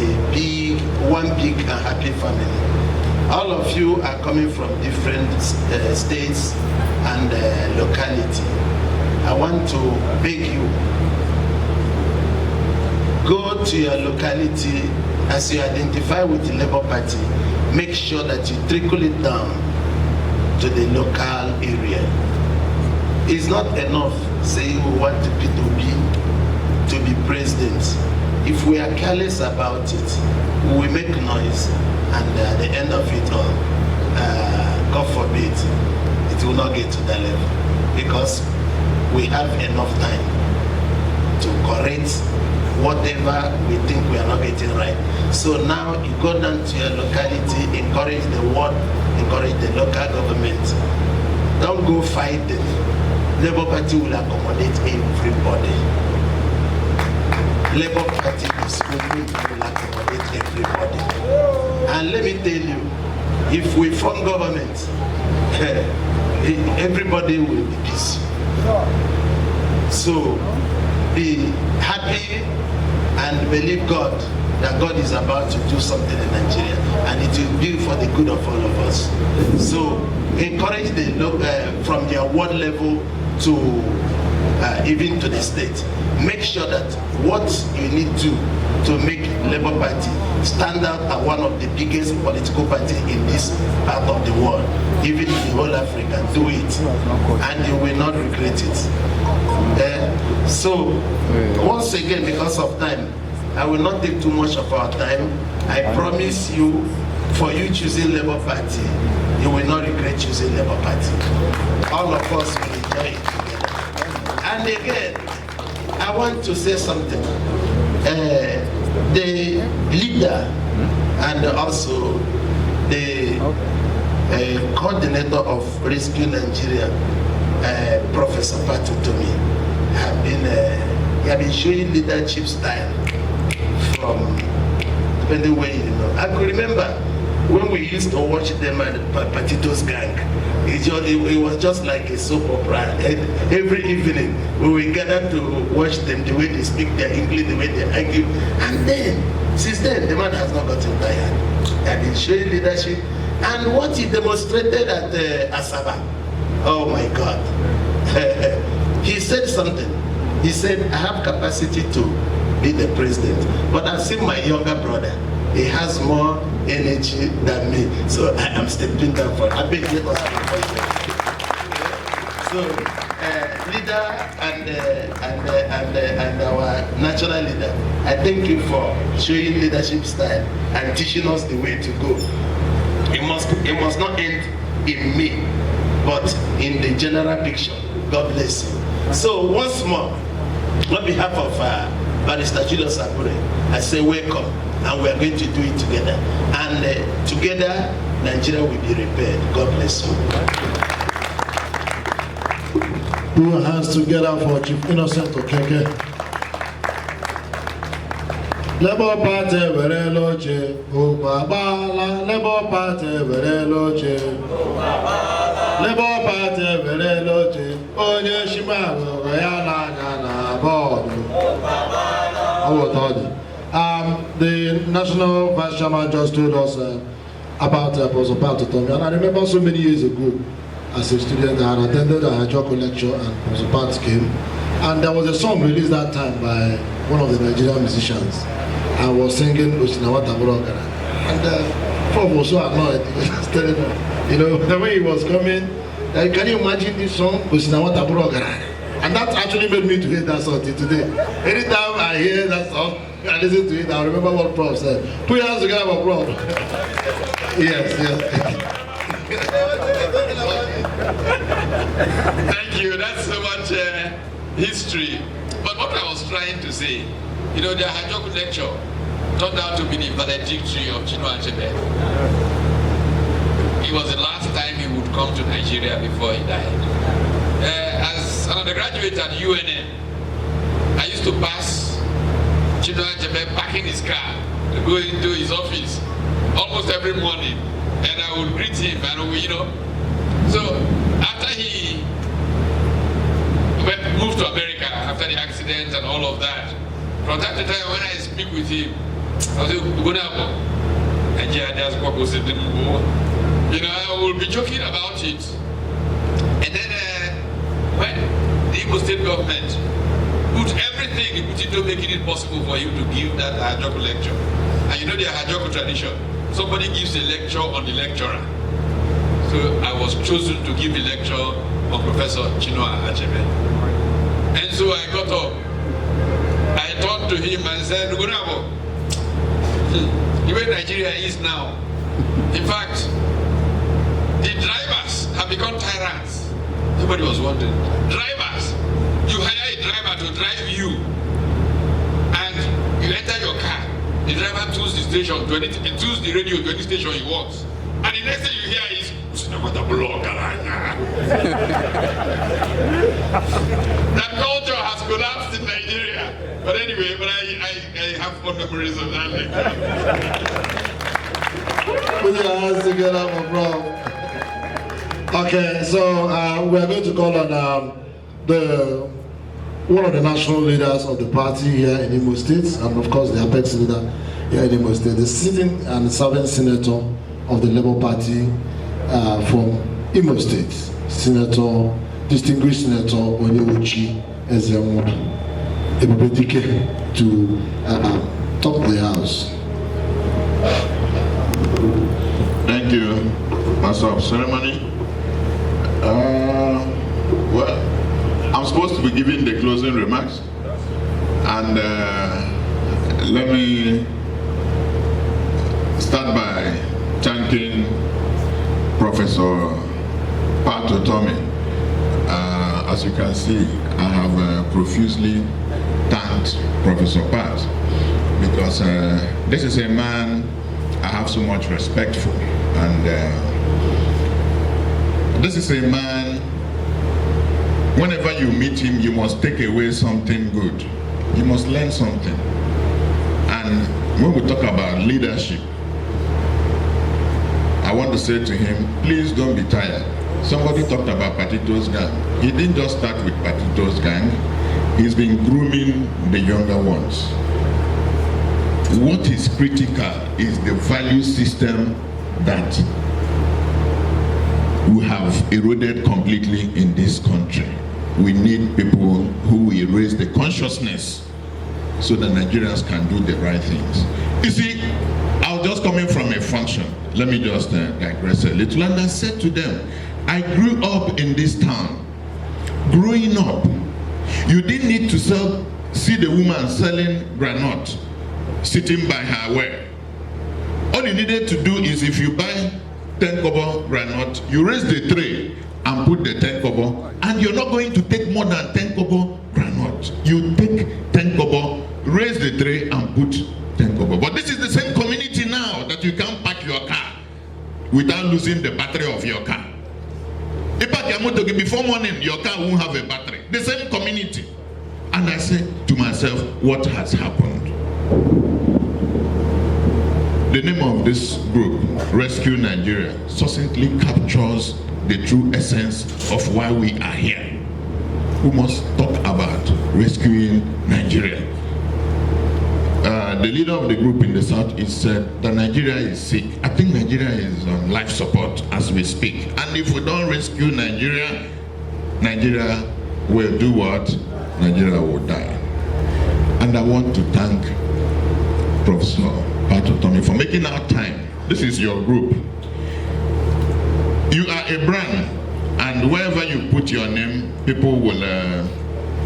one big and happy family. All of you are coming from different states and locality. I want to beg you, go to your locality. As you identify with the Labour Party, make sure that you trickle it down to the local area. It's not enough saying we want the P2B to be president. If we are careless about it, we will make noise, and at the end of it all, God forbid, it will not get to that level, because we have enough time to correct whatever we think we are not getting right. So now you go down to your locality, encourage the ward, encourage the local government. Don't go fight them. Labour Party will accommodate everybody. Labour Party is open, will accommodate everybody. And let me tell you, if we form government everybody will be busy. So be happy and believe God that God is about to do something in Nigeria, and it will be for the good of all of us. So encourage the from their ward level to even to the state. Make sure that what you need to make Labour Party stand out as one of the biggest political parties in this part of the world, even in the whole Africa. Do it, and you will not regret it. So once again, because of time, I will not take too much of our time. I promise you, for you choosing Labour Party, you will not regret choosing Labour Party. All of us will enjoy it together. And again, I want to say something. The leader and also the coordinator of Rescue Nigeria, Professor Patu Tomi, have been showing leadership style from depending where you know. I could remember when we used to watch them at Patito's Gang. It was just like a soap opera. Every evening we would gather to watch them, the way they speak their English, the way they argue. And then, since then, the man has not gotten tired. He has been showing leadership. And what he demonstrated at Asaba, oh my God. He said something. He said, I have capacity to be the president, but I've seen my younger brother. He has more energy than me, so I am stepping down for. I beg you. So, leader and our national leader, I thank you for showing leadership style and teaching us the way to go. It must not end in me, but in the general picture. God bless you. So once more, on behalf of Barrister Julius Abure, I say welcome, and we are going to do it together. And together, Nigeria will be repaired. God bless you. Put your hands together for Chief Innocent Okeke. Labour Party were loche, Obabala. Labour Party were loche, Labour Party were loche. Onye Shima Royana Gana Board. The National Vice Chairman just told us about Professor Patu Tomi, and I remember so many years ago, as a student, I had attended a Hajoko lecture, and Professor Patu came, and there was a song released that time by one of the Nigerian musicians. I was singing Osinawata Burokara, and Prof was so annoyed. He was telling me, you know, the way he was coming, can you imagine this song, Osinawata Burokara? And that actually made me to hate that song till today. Anytime I hear that song, I listen to it, I remember what Prof said. Put your hands together for Prof. Yes. Thank you. That's so much history. But what I was trying to say, you know, the Hajoku lecture turned out to be the valedictory of Chinua Achebe. It was the last time he would come to Nigeria before he died. As an undergraduate at UNM, I used to pass Chinua Achebe parking his car to go into his office almost every morning, and I would greet him, and we, you know. So after he moved to America after the accident and all of that, from time to time when I speak with him, I say, you know, I will be joking about it. And then when the Igbo state government put everything into making it possible for him to give that Hajoko lecture. And you know the Hajoko tradition, somebody gives a lecture on the lecturer. So I was chosen to give a lecture on Professor Chinua Achebe. And so I got up. I turned to him and said, Nugunabo, the way Nigeria is now, in fact, the drivers have become tyrants. Everybody was wondering, drivers, you hire a driver to drive you, and you enter your car, the driver tunes the station, he tunes the radio to any station he wants, and the next thing you hear is, that culture has collapsed in Nigeria. But anyway, I have fond memories of that lecture. Put your hands together for Prof. Okay, so we are going to call on one of the national leaders of the party here in Imo State, and of course the apex leader here in Imo State, the sitting and serving senator of the Labour Party from Imo State, distinguished Senator Onyewuchi Ezenwodu, to top the house. Thank you, Master of Ceremony. Well, I'm supposed to be giving the closing remarks, and let me start by thanking Professor Pat Otomi. As you can see, I have profusely thanked Professor Pat because this is a man I have so much respect for, and this is a man, whenever you meet him, you must take away something good. You must learn something. And when we talk about leadership, I want to say to him, please don't be tired. Somebody talked about Patito's gang. He didn't just start with Patito's gang. He's been grooming the younger ones. What is critical is the value system that we have eroded completely in this country. We need people who will raise the consciousness so that Nigerians can do the right things. You see, I was just coming from a function. Let me just digress a little. And I said to them, I grew up in this town. Growing up, you didn't need to see the woman selling granite sitting by her well. All you needed to do is, if you buy 10 kobo granite, you raise the tray and put the 10 kobo, and you're not going to take more than 10 kobo granite. You take 10 kobo, raise the tray and put 10 kobo. But this is the same community now that you can park your car without losing the battery of your car. Before morning, your car won't have a battery. The same community. And I said to myself, what has happened? The name of this group, Rescue Nigeria, succinctly captures the true essence of why we are here. We must talk about rescuing Nigeria. The leader of the group in the Southeast said that Nigeria is sick. I think Nigeria is on life support as we speak. And if we don't rescue Nigeria, Nigeria will do what? Nigeria will die. And I want to thank Professor Pat Otomi for making our time. This is your group. You are a brand, and wherever you put your name, people will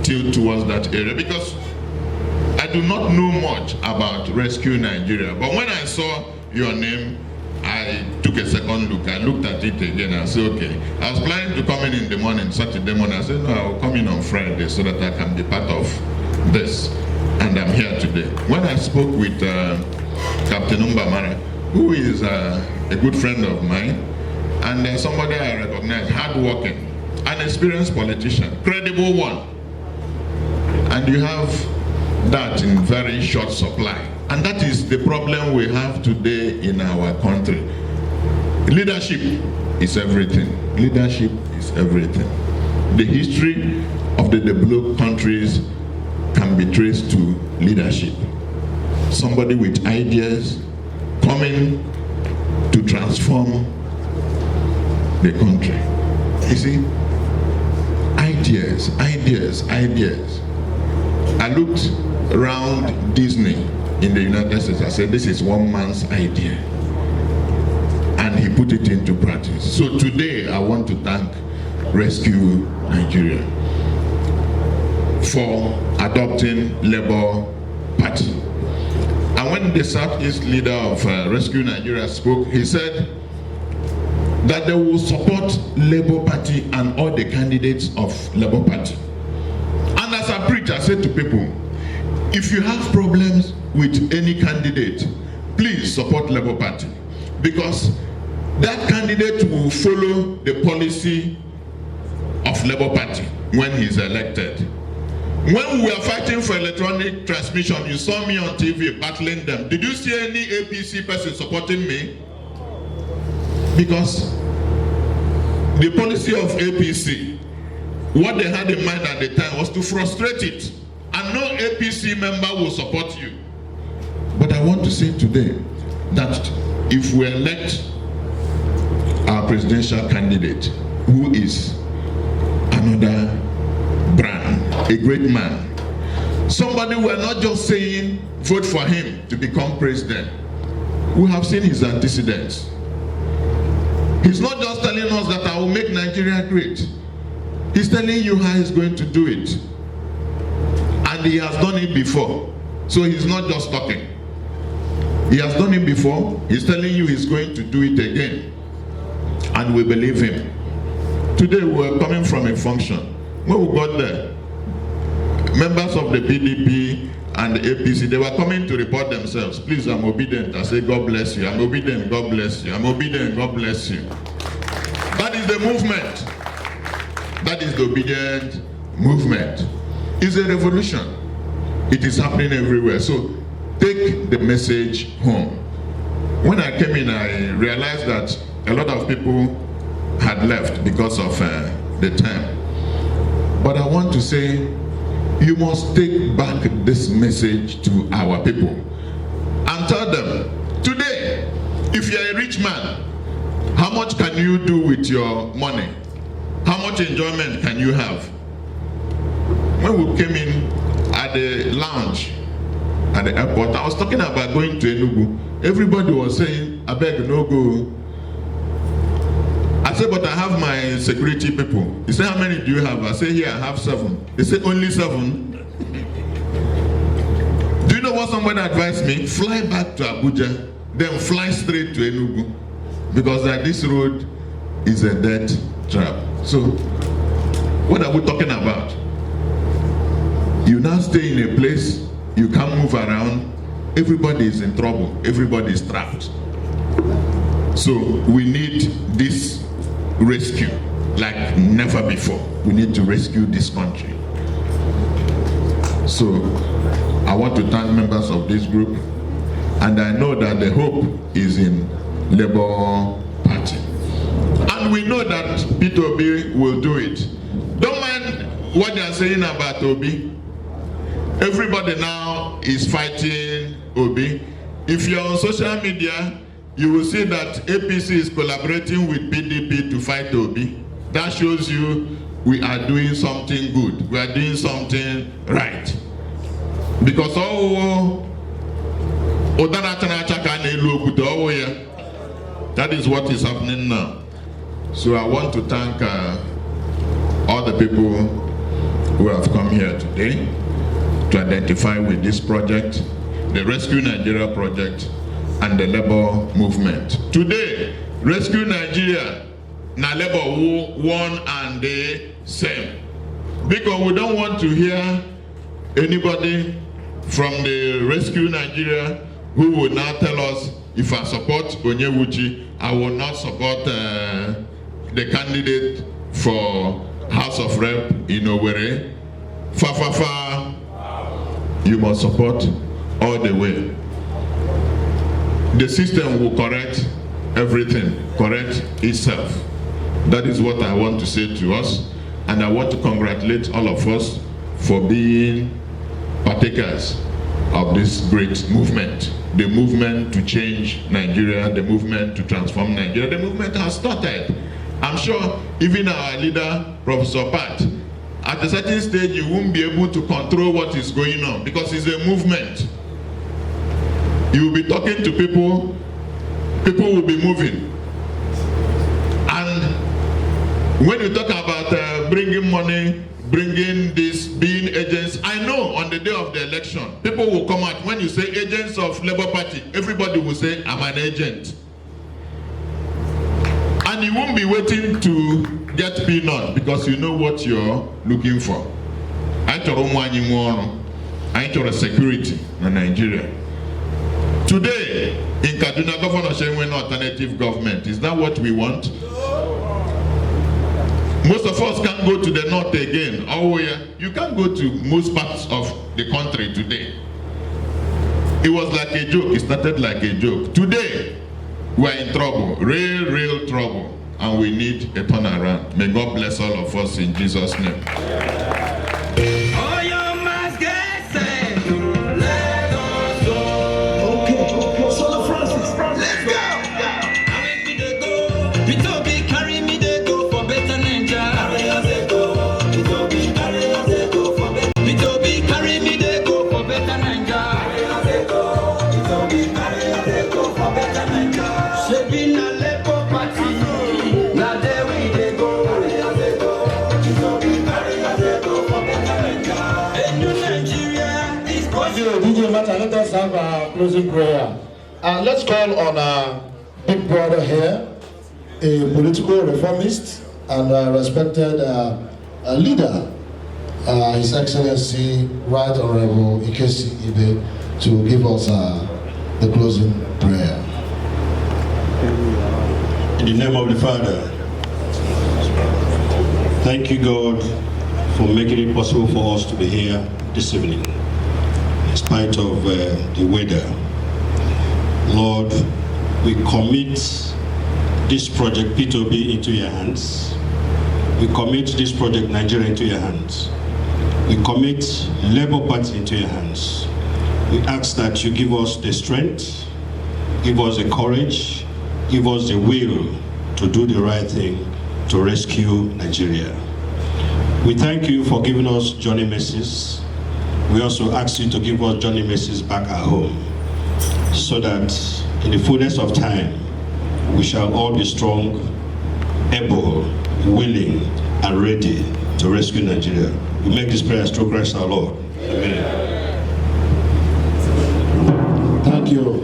tilt towards that area, because I do not know much about Rescue Nigeria, but when I saw your name, I took a second look. I looked at it again and said, okay. I was planning to come in the morning, Saturday morning. I said, no, I'll come in on Friday so that I can be part of this. And I'm here today. When I spoke with Captain Umbamara, who is a good friend of mine, and somebody I recognize, hardworking, an experienced politician, credible one, and you have that in very short supply. And that is the problem we have today in our country. Leadership is everything. Leadership is everything. The history of the developed countries can be traced to leadership. Somebody with ideas coming to transform the country. You see, ideas. I looked around Disney in the United States. I said, this is one man's idea. And he put it into practice. So today, I want to thank Rescue Nigeria for adopting Labour Party. And when the Southeast leader of Rescue Nigeria spoke, he said that they will support Labour Party and all the candidates of Labour Party. And as I preach, I said to people, if you have problems with any candidate, please support Labour Party, because that candidate will follow the policy of Labour Party when he's elected. When we were fighting for electronic transmission, you saw me on TV battling them. Did you see any APC person supporting me? Because The policy of APC, what they had in mind at the time was to frustrate it. And no APC member will support you. But I want to say today that if we elect our presidential candidate, who is another brand, a great man, somebody we're not just saying vote for him to become president. We have seen his antecedents. He's not just telling us that I will make Nigeria great. He's telling you how he's going to do it. And he has done it before. So he's not just talking. He has done it before. He's telling you he's going to do it again. And we believe him. Today we were coming from a function. When we got there, members of the PDP and the APC, they were coming to report themselves. Please, I'm obedient. I say, God bless you. I'm obedient. God bless you. I'm obedient. God bless you. That is the movement. That is the obedient movement. It's a revolution. It is happening everywhere. So take the message home. When I came in, I realized that a lot of people had left because of the time. But I want to say, you must take back this message to our people and tell them, today, if you're a rich man, how much can you do with your money? How much enjoyment can you have? When we came in at the lounge at the airport, I was talking about going to Enugu. Everybody was saying, I beg, no go. I said, but I have my security people. He said, how many do you have? I said, here, I have 7. He said, only 7? Do you know what somebody advised me? Fly back to Abuja, then fly straight to Enugu. Because this road is a death trap. So, what are we talking about? You now stay in a place, you can't move around, everybody is in trouble, everybody is trapped. So, we need this rescue like never before. We need to rescue this country. So I want to thank members of this group, and I know that the hope is in Labour Party, and we know that Peter Obi will do it. Don't mind what they are saying about Obi. Everybody now is fighting Obi. If you're on social media, you will see that APC is collaborating with PDP to fight Obi. That shows you we are doing something good. We are doing something right. Because that is what is happening now. So I want to thank all the people who have come here today to identify with this project, the Rescue Nigeria project, and the Labour movement. Today, Rescue Nigeria, na Labour one and the same. Because we don't want to hear anybody from the Rescue Nigeria who will now tell us, if I support Onyewuchi, I will not support the candidate for House of Rep in Owerri. You must support all the way. The system will correct everything, correct itself. That is what I want to say to us, and I want to congratulate all of us for being partakers of this great movement. The movement to change Nigeria, the movement to transform Nigeria. The movement has started. I'm sure even our leader, Professor Pat, at a certain stage you won't be able to control what is going on because it's a movement. You will be talking to people, people will be moving. And when you talk about bringing money, bringing this, being agents, I know on the day of the election, people will come out. When you say agents of Labour Party, everybody will say, I'm an agent. And you won't be waiting to get peanut because you know what you're looking for. I told security in Nigeria. Today, in Kaduna, Governor showing alternative government. Is that what we want? Most of us can't go to the north again. Oh yeah, you can't go to most parts of the country today. It was like a joke. It started like a joke. Today, we're in trouble, real trouble. and we need a turnaround. May God bless all of us in Jesus' name. Let us have a closing prayer. Let's call on our big brother here, a political reformist and a respected leader, His Excellency Right Honorable Ikesi Ibe, to give us the closing prayer. In the name of the Father, thank you, God, for making it possible for us to be here this evening, in spite of the weather. Lord, we commit this project P2B into your hands. We commit this project Nigeria into your hands. We commit Labour Party into your hands. We ask that you give us the strength, give us the courage, give us the will to do the right thing to rescue Nigeria. We thank you for giving us journey mercies. We also ask you to give us journey mercies back at home, so that in the fullness of time, we shall all be strong, able, willing, and ready to rescue Nigeria. We make this prayer through Christ our Lord. Amen. Thank you.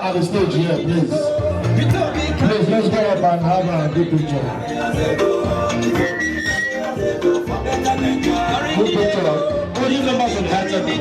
At the stage here, please. Please, let's go up and have a good picture. Good picture. All you members of the